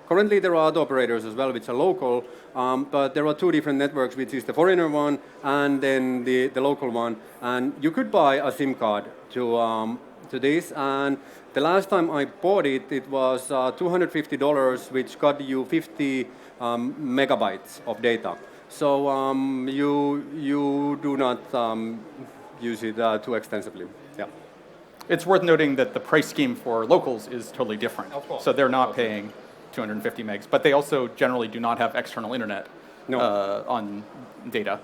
currently there are other operators as well, which are local, but there are two different networks, which is the foreigner one and then the local one, and you could buy a SIM card to this, and the last time I bought it, it was $250, which got you 50 megabytes of data. So you do not use it too extensively. Yeah. It's worth noting that the price scheme for locals is totally different. Of course. So they're not paying 250 megs, but they also generally do not have external internet on data.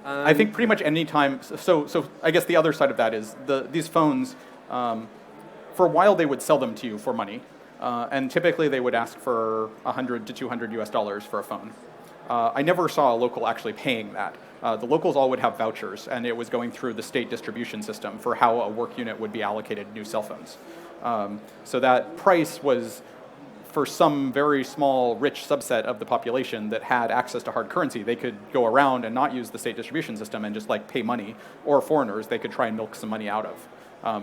I think pretty much any time, so I guess the other side of that is these phones, for a while they would sell them to you for money, and typically they would ask for $100 to $200 US for a phone. I never saw a local actually paying that. The locals all would have vouchers, and it was going through the state distribution system for how a work unit would be allocated new cell phones. So that price was for some very small, rich subset of the population that had access to hard currency. They could go around and not use the state distribution system and just like pay money, or foreigners, they could try and milk some money out of.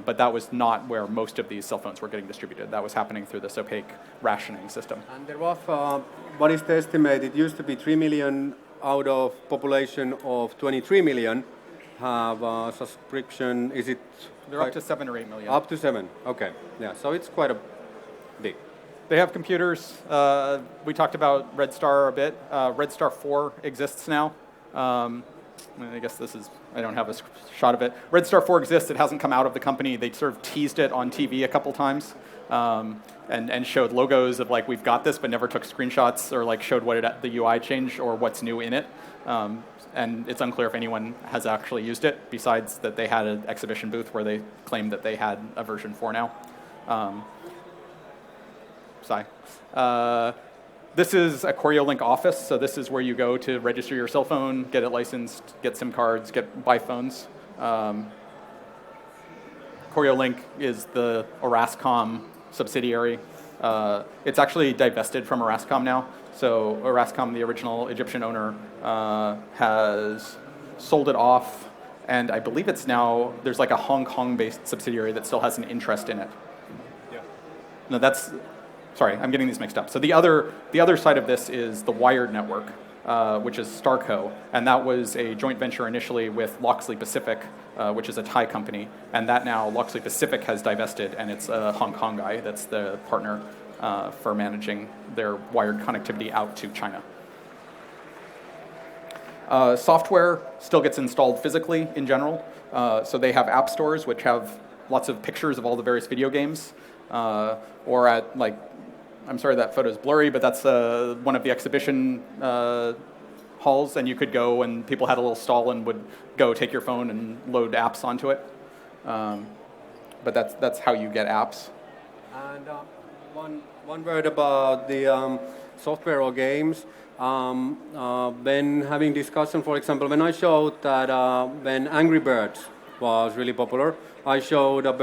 But that was not where most of these cell phones were getting distributed. That was happening through this opaque rationing system. And there was, what is the estimate? It used to be 3 million out of population of 23 million have a subscription. Is it? They're up to 7 or 8 million. Up to 7, okay. Yeah, so it's quite a big. They have computers. We talked about Red Star a bit. Red Star 4 exists now. I guess this is, I don't have a shot of it. Red Star 4 exists. It hasn't come out of the company. They sort of teased it on TV a couple times and showed logos of like, we've got this, but never took screenshots or like showed what the UI changed or what's new in it. And it's unclear if anyone has actually used it, besides that they had an exhibition booth where they claimed that they had a version 4 now. This is a CorioLink office, so this is where you go to register your cell phone, get it licensed, get SIM cards, buy phones. CorioLink is the Orascom subsidiary. It's actually divested from Orascom now. So Orascom, the original Egyptian owner, has sold it off, and I believe it's now, there's like a Hong Kong-based subsidiary that still has an interest in it. Yeah. No, that's, sorry, I'm getting these mixed up. So the other side of this is the Wired network, which is Starco, and that was a joint venture initially with Loxley Pacific, which is a Thai company, and that now Loxley Pacific has divested, and it's a Hong Kong guy that's the partner for managing their wired connectivity out to China. Software still gets installed physically in general, so they have app stores which have lots of pictures of all the various video games, or at like, I'm sorry that photo is blurry, but that's one of the exhibition halls, and you could go and people had a little stall and would go take your phone and load apps onto it. But that's how you get apps. And one word about the software or games. When having discussion, for example, when I showed that when Angry Birds was really popular, I showed a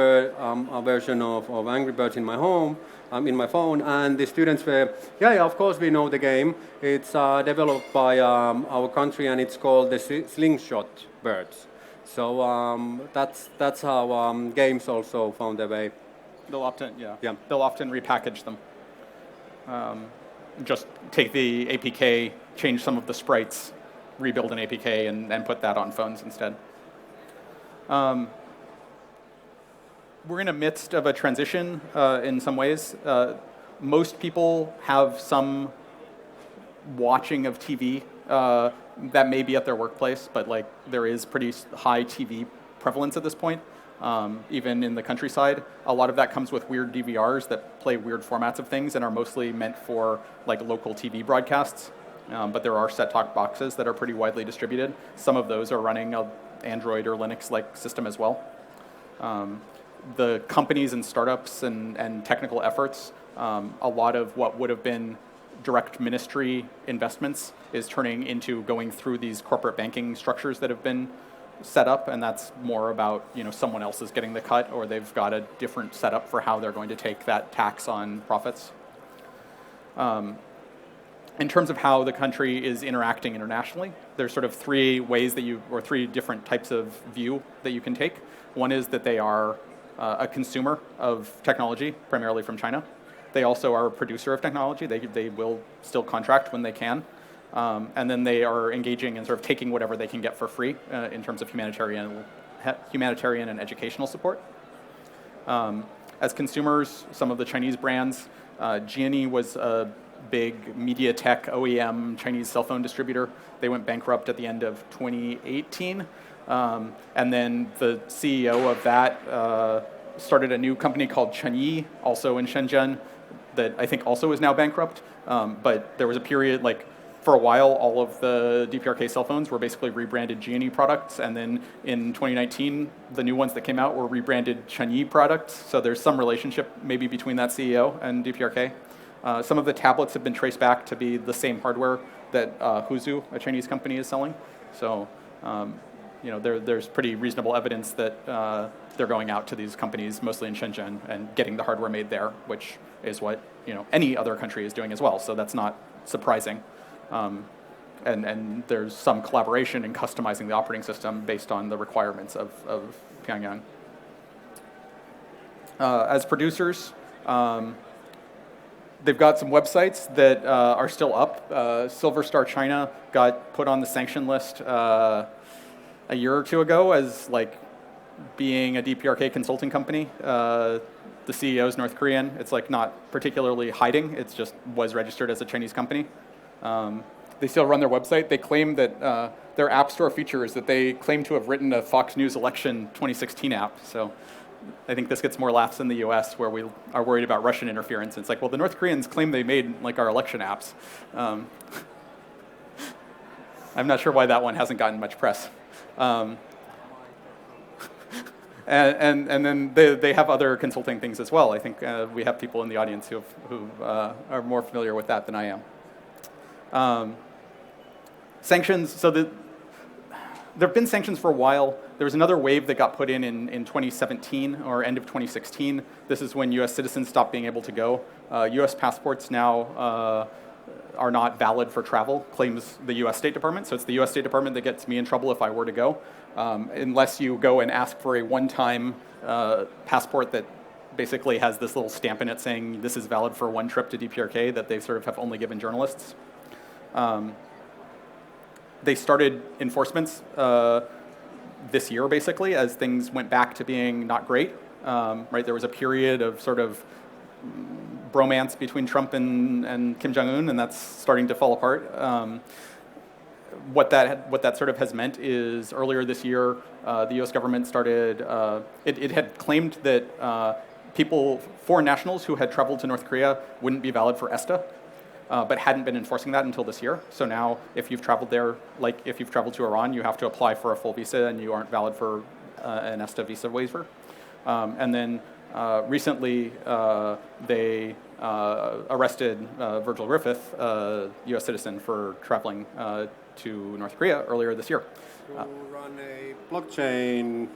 version of Angry Birds in my home, in my phone, and the students were, yeah, of course we know the game. It's developed by our country, and it's called the Slingshot Birds. So that's how games also found their way. They'll often, they'll often repackage them. Just take the APK, change some of the sprites, rebuild an APK, and put that on phones instead. We're in the midst of a transition in some ways. Most people have some watching of TV that may be at their workplace, but like there is pretty high TV prevalence at this point. even in the countryside. A lot of that comes with weird DVRs that play weird formats of things and are mostly meant for like local TV broadcasts. But there are set-top boxes that are pretty widely distributed. Some of those are running an Android or Linux-like system as well. The companies and startups and technical efforts, a lot of what would have been direct ministry investments is turning into going through these corporate banking structures that have been set up, and that's more about someone else is getting the cut, or they've got a different setup for how they're going to take that tax on profits. In terms of how the country is interacting internationally, there's sort of three different types of view that you can take. One is that they are a consumer of technology, primarily from China. They also are a producer of technology. They will still contract when they can. And then they are engaging in sort of taking whatever they can get for free in terms of humanitarian and educational support. As consumers, some of the Chinese brands, Gionee was a big media tech OEM Chinese cell phone distributor. They went bankrupt at the end of 2018. And then the CEO of that started a new company called Chunyi, also in Shenzhen, that I think also is now bankrupt. But there was a period, for a while, all of the DPRK cell phones were basically rebranded Gionee products, and then in 2019, the new ones that came out were rebranded Chunyi products. So there's some relationship maybe between that CEO and DPRK. Some of the tablets have been traced back to be the same hardware that Huzhu, a Chinese company, is selling. So there's pretty reasonable evidence that they're going out to these companies, mostly in Shenzhen, and getting the hardware made there, which is what any other country is doing as well. So that's not surprising. And there's some collaboration in customizing the operating system based on the requirements of Pyongyang. As producers, they've got some websites that are still up. Silver Star China got put on the sanction list a year or two ago as being a DPRK consulting company. The CEO is North Korean. It's not particularly hiding. It's just was registered as a Chinese company. They still run their website. They claim that their App Store feature is that they claim to have written a Fox News election 2016 app. So I think this gets more laughs in the US, where we are worried about Russian interference. It's well, the North Koreans claim they made our election apps. I'm not sure why that one hasn't gotten much press. And then they have other consulting things as well. I think we have people in the audience who are more familiar with that than I am. Sanctions, so there have been sanctions for a while. There was another wave that got put in 2017 or end of 2016. This is when US citizens stopped being able to go. US passports now are not valid for travel, claims the US State Department. So it's the US State Department that gets me in trouble if I were to go, unless you go and ask for a one-time passport that basically has this little stamp in it saying this is valid for one trip to DPRK that they sort of have only given journalists. They started enforcements this year, basically, as things went back to being not great. Right, there was a period of sort of bromance between Trump and Kim Jong-un, and that's starting to fall apart. What that sort of has meant is earlier this year, the U.S. government started. It had claimed that foreign nationals who had traveled to North Korea wouldn't be valid for ESTA. But hadn't been enforcing that until this year. So now, if you've traveled there, if you've traveled to Iran, you have to apply for a full visa, and you aren't valid for an ESTA visa waiver. And then recently, they arrested Virgil Griffith, a U.S. citizen, for traveling to North Korea earlier this year. To run a blockchain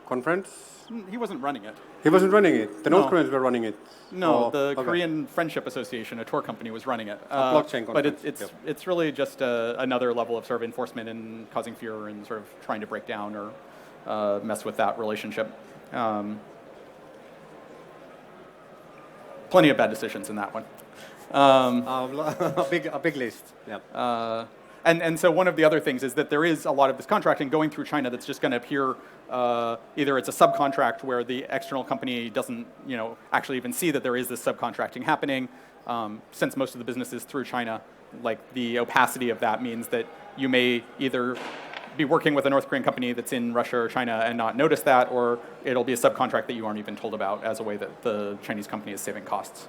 conference? He wasn't running it. He wasn't running it. The North Koreans were running it. No, the Korean Friendship Association, a tour company, was running it. Blockchain conference. But it's really just another level of sort of enforcement and causing fear and sort of trying to break down or mess with that relationship. Plenty of bad decisions in that one. A big list. Yeah. And so one of the other things is that there is a lot of this contracting going through China that's just going to appear, either it's a subcontract where the external company doesn't actually even see that there is this subcontracting happening. Since most of the business is through China, the opacity of that means that you may either be working with a North Korean company that's in Russia or China and not notice that, or it'll be a subcontract that you aren't even told about as a way that the Chinese company is saving costs.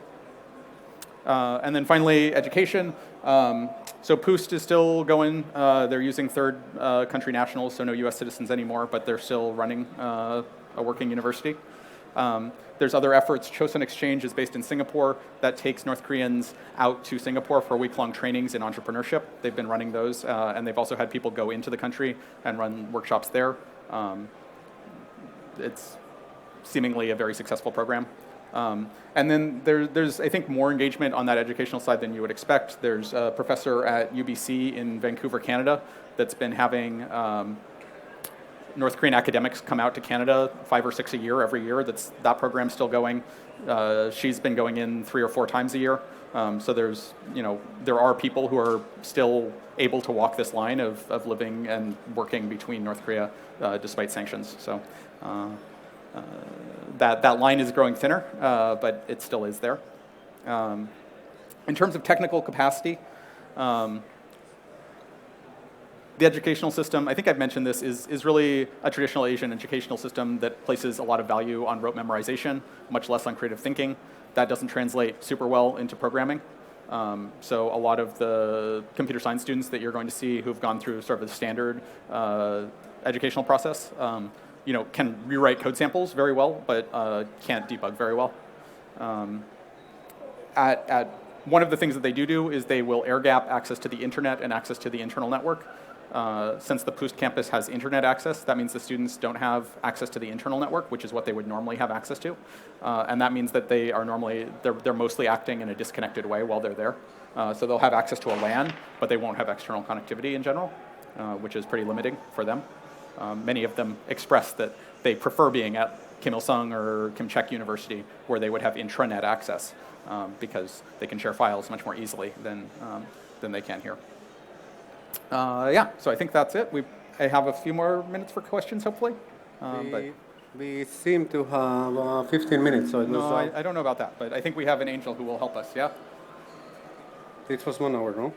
And then finally, education. So POOST is still going. They're using third country nationals, so no US citizens anymore, but they're still running a working university. There's other efforts. Chosun Exchange is based in Singapore that takes North Koreans out to Singapore for week-long trainings in entrepreneurship. They've been running those, and they've also had people go into the country and run workshops there. It's seemingly a very successful program. And then there's, I think, more engagement on that educational side than you would expect. There's a professor at UBC in Vancouver, Canada, that's been having North Korean academics come out to Canada 5 or 6 a year every year. That program's still going. She's been going in 3 or 4 times a year. So there are people who are still able to walk this line of living and working between North Korea despite sanctions. So that line is growing thinner, but it still is there. In terms of technical capacity, the educational system, I think I've mentioned this, is really a traditional Asian educational system that places a lot of value on rote memorization, much less on creative thinking. That doesn't translate super well into programming. So a lot of the computer science students that you're going to see who've gone through sort of the standard educational process, can rewrite code samples very well, but can't debug very well. One of the things that they do is they will air gap access to the internet and access to the internal network. Since the POOST campus has internet access, that means the students don't have access to the internal network, which is what they would normally have access to. And that means that they're mostly acting in a disconnected way while they're there. So they'll have access to a LAN, but they won't have external connectivity in general, which is pretty limiting for them. Many of them express that they prefer being at Kim Il-sung or Kim Chek University, where they would have intranet access, because they can share files much more easily than they can here. So I think that's it. I have a few more minutes for questions, hopefully. We seem to have 15 minutes, so it was... No, I don't know about that, but I think we have an angel who will help us, yeah? It was 1 hour, no?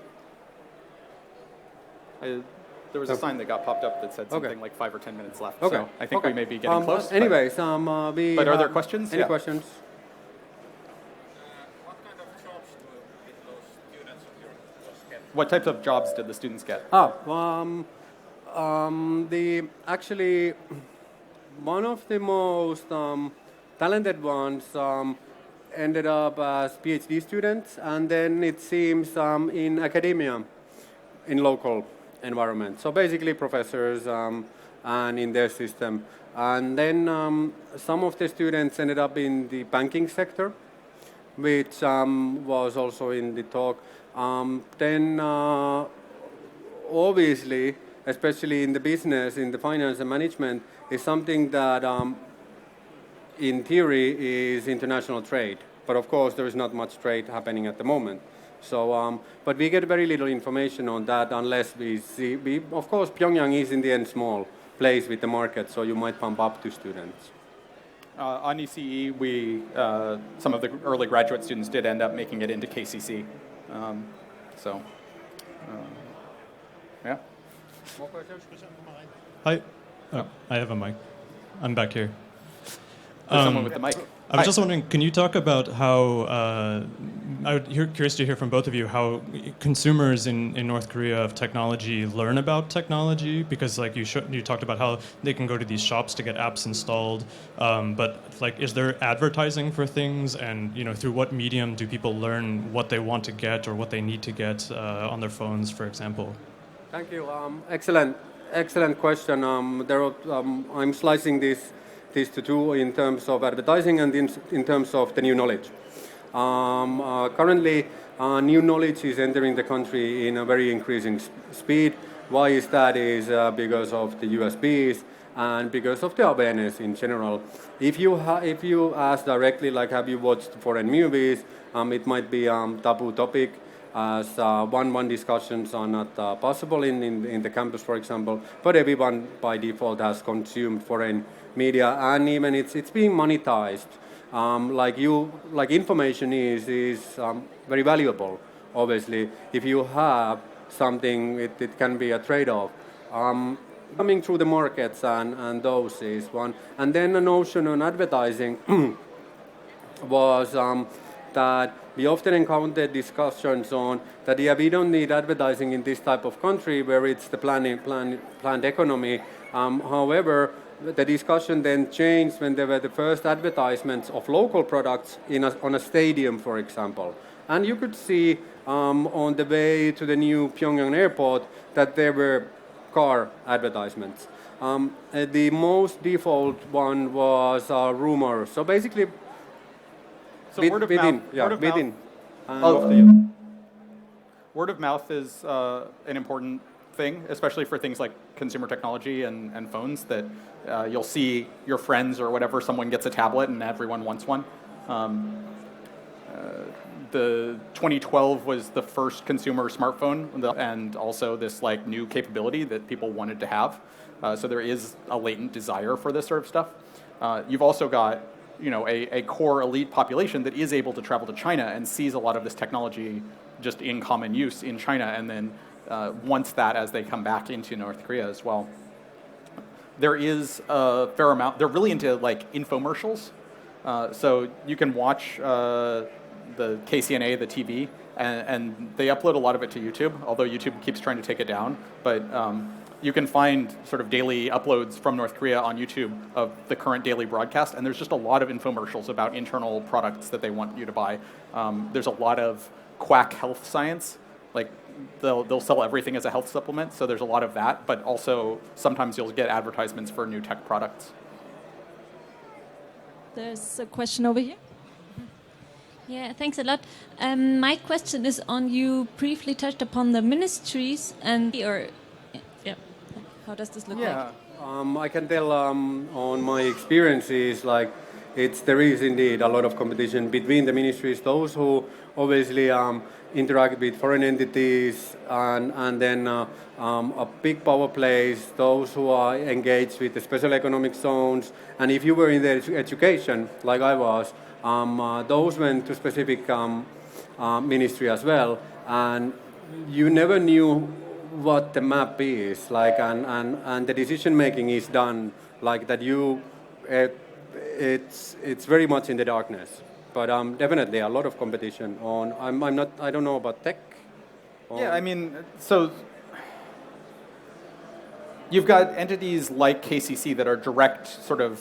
There was a sign that got popped up that said something like 5 or 10 minutes left, okay. So I think we may be getting close. Anyways, but are there questions? Any questions? What types of jobs did the students get? Actually, one of the most talented ones ended up as PhD students, and then it seems in academia, in local environment. So basically professors and in their system. And then some of the students ended up in the banking sector, which was also in the talk. Then obviously, especially in the business, in the finance and management, is something that in theory is international trade. But of course, there is not much trade happening at the moment. So, but we get very little information on that unless we see, of course, Pyongyang is in the end small place with the market, so you might pump up to students. On ECE, some of the early graduate students did end up making it into KCC. Yeah. More questions? Hi. Oh, I have a mic. I'm back here. Someone with the mic. I was just wondering, can you talk about how, I would curious to hear from both of you, how consumers in North Korea of technology learn about technology? Because like you talked about how they can go to these shops to get apps installed, but like is there advertising for things, and through what medium do people learn what they want to get or what they need to get on their phones, for example? Thank you. Excellent question. I'm slicing these to two in terms of advertising and in terms of the new knowledge. Currently, new knowledge is entering the country in a very increasing speed. Why is that? Is because of the USBs and because of the awareness in general. If you ask directly, like, have you watched foreign movies? It might be taboo topic, as one discussions are not possible in the campus, for example. But everyone by default has consumed foreign media, and even it's being monetized. Like information is very valuable. Obviously, if you have something, it can be a trade-off. coming through the markets and those is one. And then a notion on advertising was that we often encountered discussions on that, yeah, we don't need advertising in this type of country where it's the planned economy. However, the discussion then changed when there were the first advertisements of local products on a stadium, for example. And you could see on the way to the new Pyongyang airport that there were car advertisements. The most default one was rumor. So basically, word of mouth. Word of mouth is an important thing, especially for things like consumer technology and phones, that you'll see your friends or whatever, someone gets a tablet and everyone wants one. The 2012 was the first consumer smartphone, and also this like new capability that people wanted to have. So there is a latent desire for this sort of stuff. You've also got, you know, a core elite population that is able to travel to China and sees a lot of this technology just in common use in China, and then wants that as they come back into North Korea as well. There is a fair amount. They're really into like infomercials. So you can watch the KCNA, the TV, and they upload a lot of it to YouTube, although YouTube keeps trying to take it down. But you can find sort of daily uploads from North Korea on YouTube of the current daily broadcast, and there's just a lot of infomercials about internal products that they want you to buy. There's a lot of quack health science, like they'll sell everything as a health supplement, so there's a lot of that, but also sometimes you'll get advertisements for new tech products. There's a question over here. Yeah, thanks a lot. My question is on, you briefly touched upon the ministries and how does this look like? I can tell on my experiences, like there is indeed a lot of competition between the ministries, those who obviously interact with foreign entities, and then a big power plays, those who are engaged with the special economic zones, and if you were in the education, like I was, those went to specific ministry as well, and you never knew what the map is, like, and the decision making is done like that. It's very much in the darkness, but definitely a lot of competition on. I don't know about tech. Yeah, I mean, so you've got entities like KCC that are direct sort of.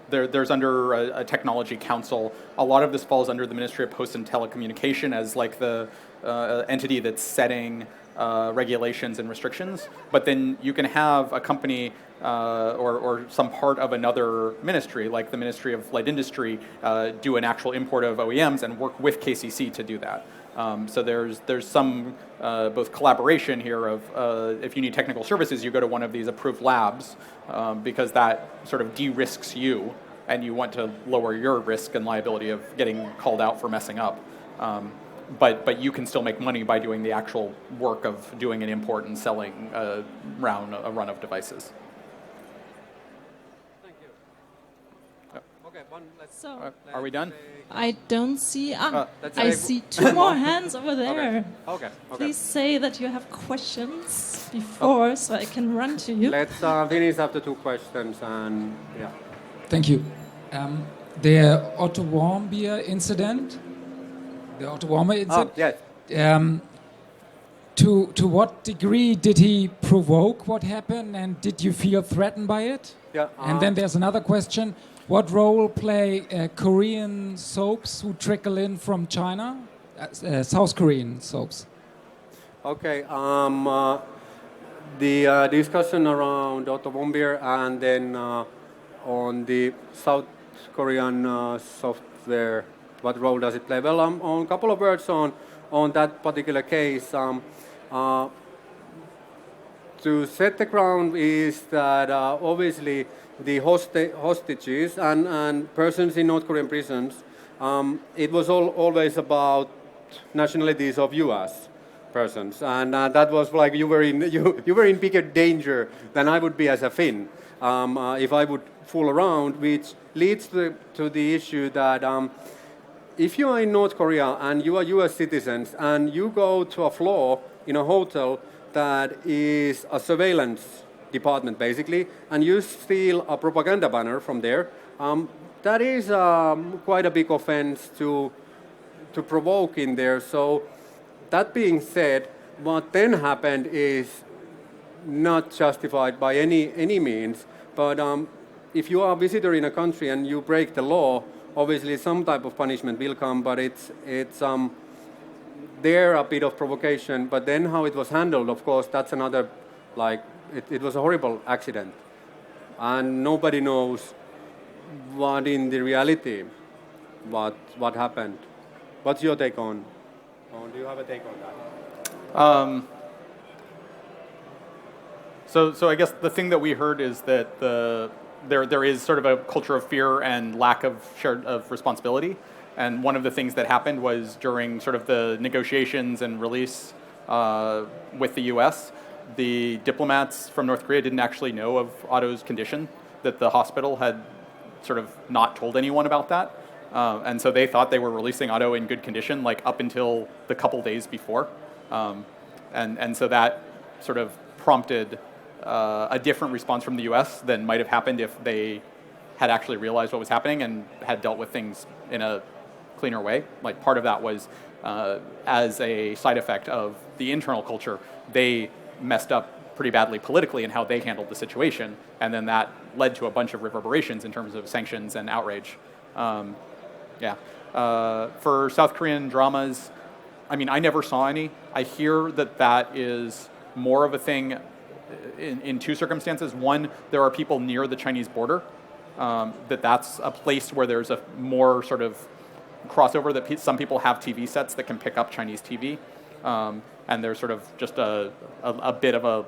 There's under a technology council. A lot of this falls under the Ministry of Posts and Telecommunication as like the entity that's setting regulations and restrictions. But then you can have a company or some part of another ministry, like the Ministry of Light Industry, do an actual import of OEMs and work with KCC to do that. So there's some both collaboration here of if you need technical services, you go to one of these approved labs because that sort of de-risks you, and you want to lower your risk and liability of getting called out for messing up. But you can still make money by doing the actual work of doing an import and selling a run of devices. Thank you. Okay, are we done? I don't see. I see two more hands over there. Okay. Please say that you have questions before, so I can run to you. Let's finish after two questions, and yeah. Thank you. The Otto Warmbier incident. Yes. To what degree did he provoke what happened, and did you feel threatened by it? Yeah. And then there's another question. What role play Korean soaps who trickle in from China? South Korean soaps. Okay. The discussion around Otto Warmbier, and then on the South Korean software, what role does it play? Well, on a couple of words on that particular case. To set the ground is that obviously the hostages and persons in North Korean prisons, it was always about nationalities of U.S. persons, and that was like you were in bigger danger than I would be as a Finn if I would fool around, which leads to the issue that if you are in North Korea and you are U.S. citizens and you go to a floor in a hotel that is a surveillance department basically, and you steal a propaganda banner from there, that is quite a big offense to provoke in there. So that being said, what then happened is not justified by any means, but if you are a visitor in a country and you break the law, obviously some type of punishment will come, but it's there a bit of provocation, but then how it was handled, of course, that's another, like, it was a horrible accident. And nobody knows what in the reality, what happened. What's your take on? Do you have a take on that? So I guess the thing that we heard is that there is sort of a culture of fear and lack of shared responsibility. And one of the things that happened was during sort of the negotiations and release with the U.S., the diplomats from North Korea didn't actually know of Otto's condition, that the hospital had sort of not told anyone about that. And so they thought they were releasing Otto in good condition, like up until the couple days before. And so that sort of prompted a different response from the U.S. than might have happened if they had actually realized what was happening and had dealt with things in a cleaner way. Like part of that was as a side effect of the internal culture, they messed up pretty badly politically in how they handled the situation, and then that led to a bunch of reverberations in terms of sanctions and outrage. For South Korean dramas, I mean, I never saw any. I hear that is more of a thing in two circumstances. One, there are people near the Chinese border, that's a place where there's a more sort of crossover, that some people have TV sets that can pick up Chinese TV, and there's sort of just a bit of a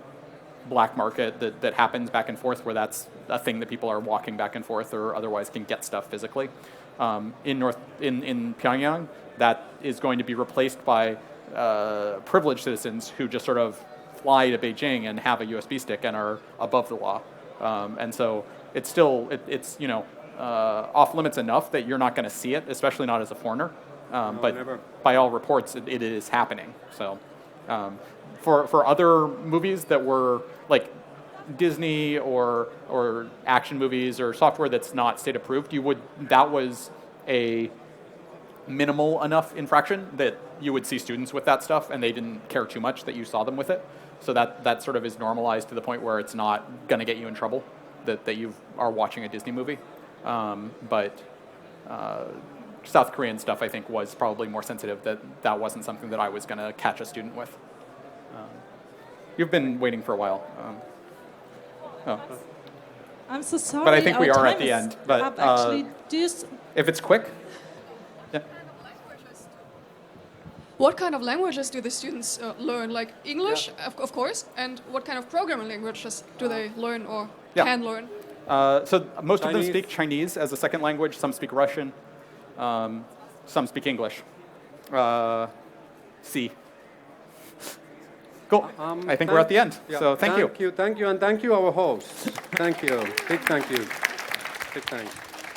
black market that happens back and forth, where that's a thing that people are walking back and forth or otherwise can get stuff physically. In Pyongyang, that is going to be replaced by privileged citizens who just sort of fly to Beijing and have a USB stick and are above the law. And so it's still, it's off limits enough that you're not going to see it, especially not as a foreigner. But never. By all reports, it is happening. So for other movies that were like Disney or action movies or software that's not state approved, that was a minimal enough infraction that you would see students with that stuff and they didn't care too much that you saw them with it. So that sort of is normalized to the point where it's not going to get you in trouble that you are watching a Disney movie. But South Korean stuff, I think, was probably more sensitive, that wasn't something that I was going to catch a student with. You've been waiting for a while. I'm so sorry. But I think we are at the end. But actually, if it's quick. Yeah. What kind of languages do the students learn? Like English, of course, and what kind of programming languages do they learn or can learn? So most of them speak Chinese as a second language. Some speak Russian. Some speak English. C. Cool. I think we're at the end. Yeah. So thank you. Thank you, and thank you, our hosts. Thank you. Big thank you. Big thanks.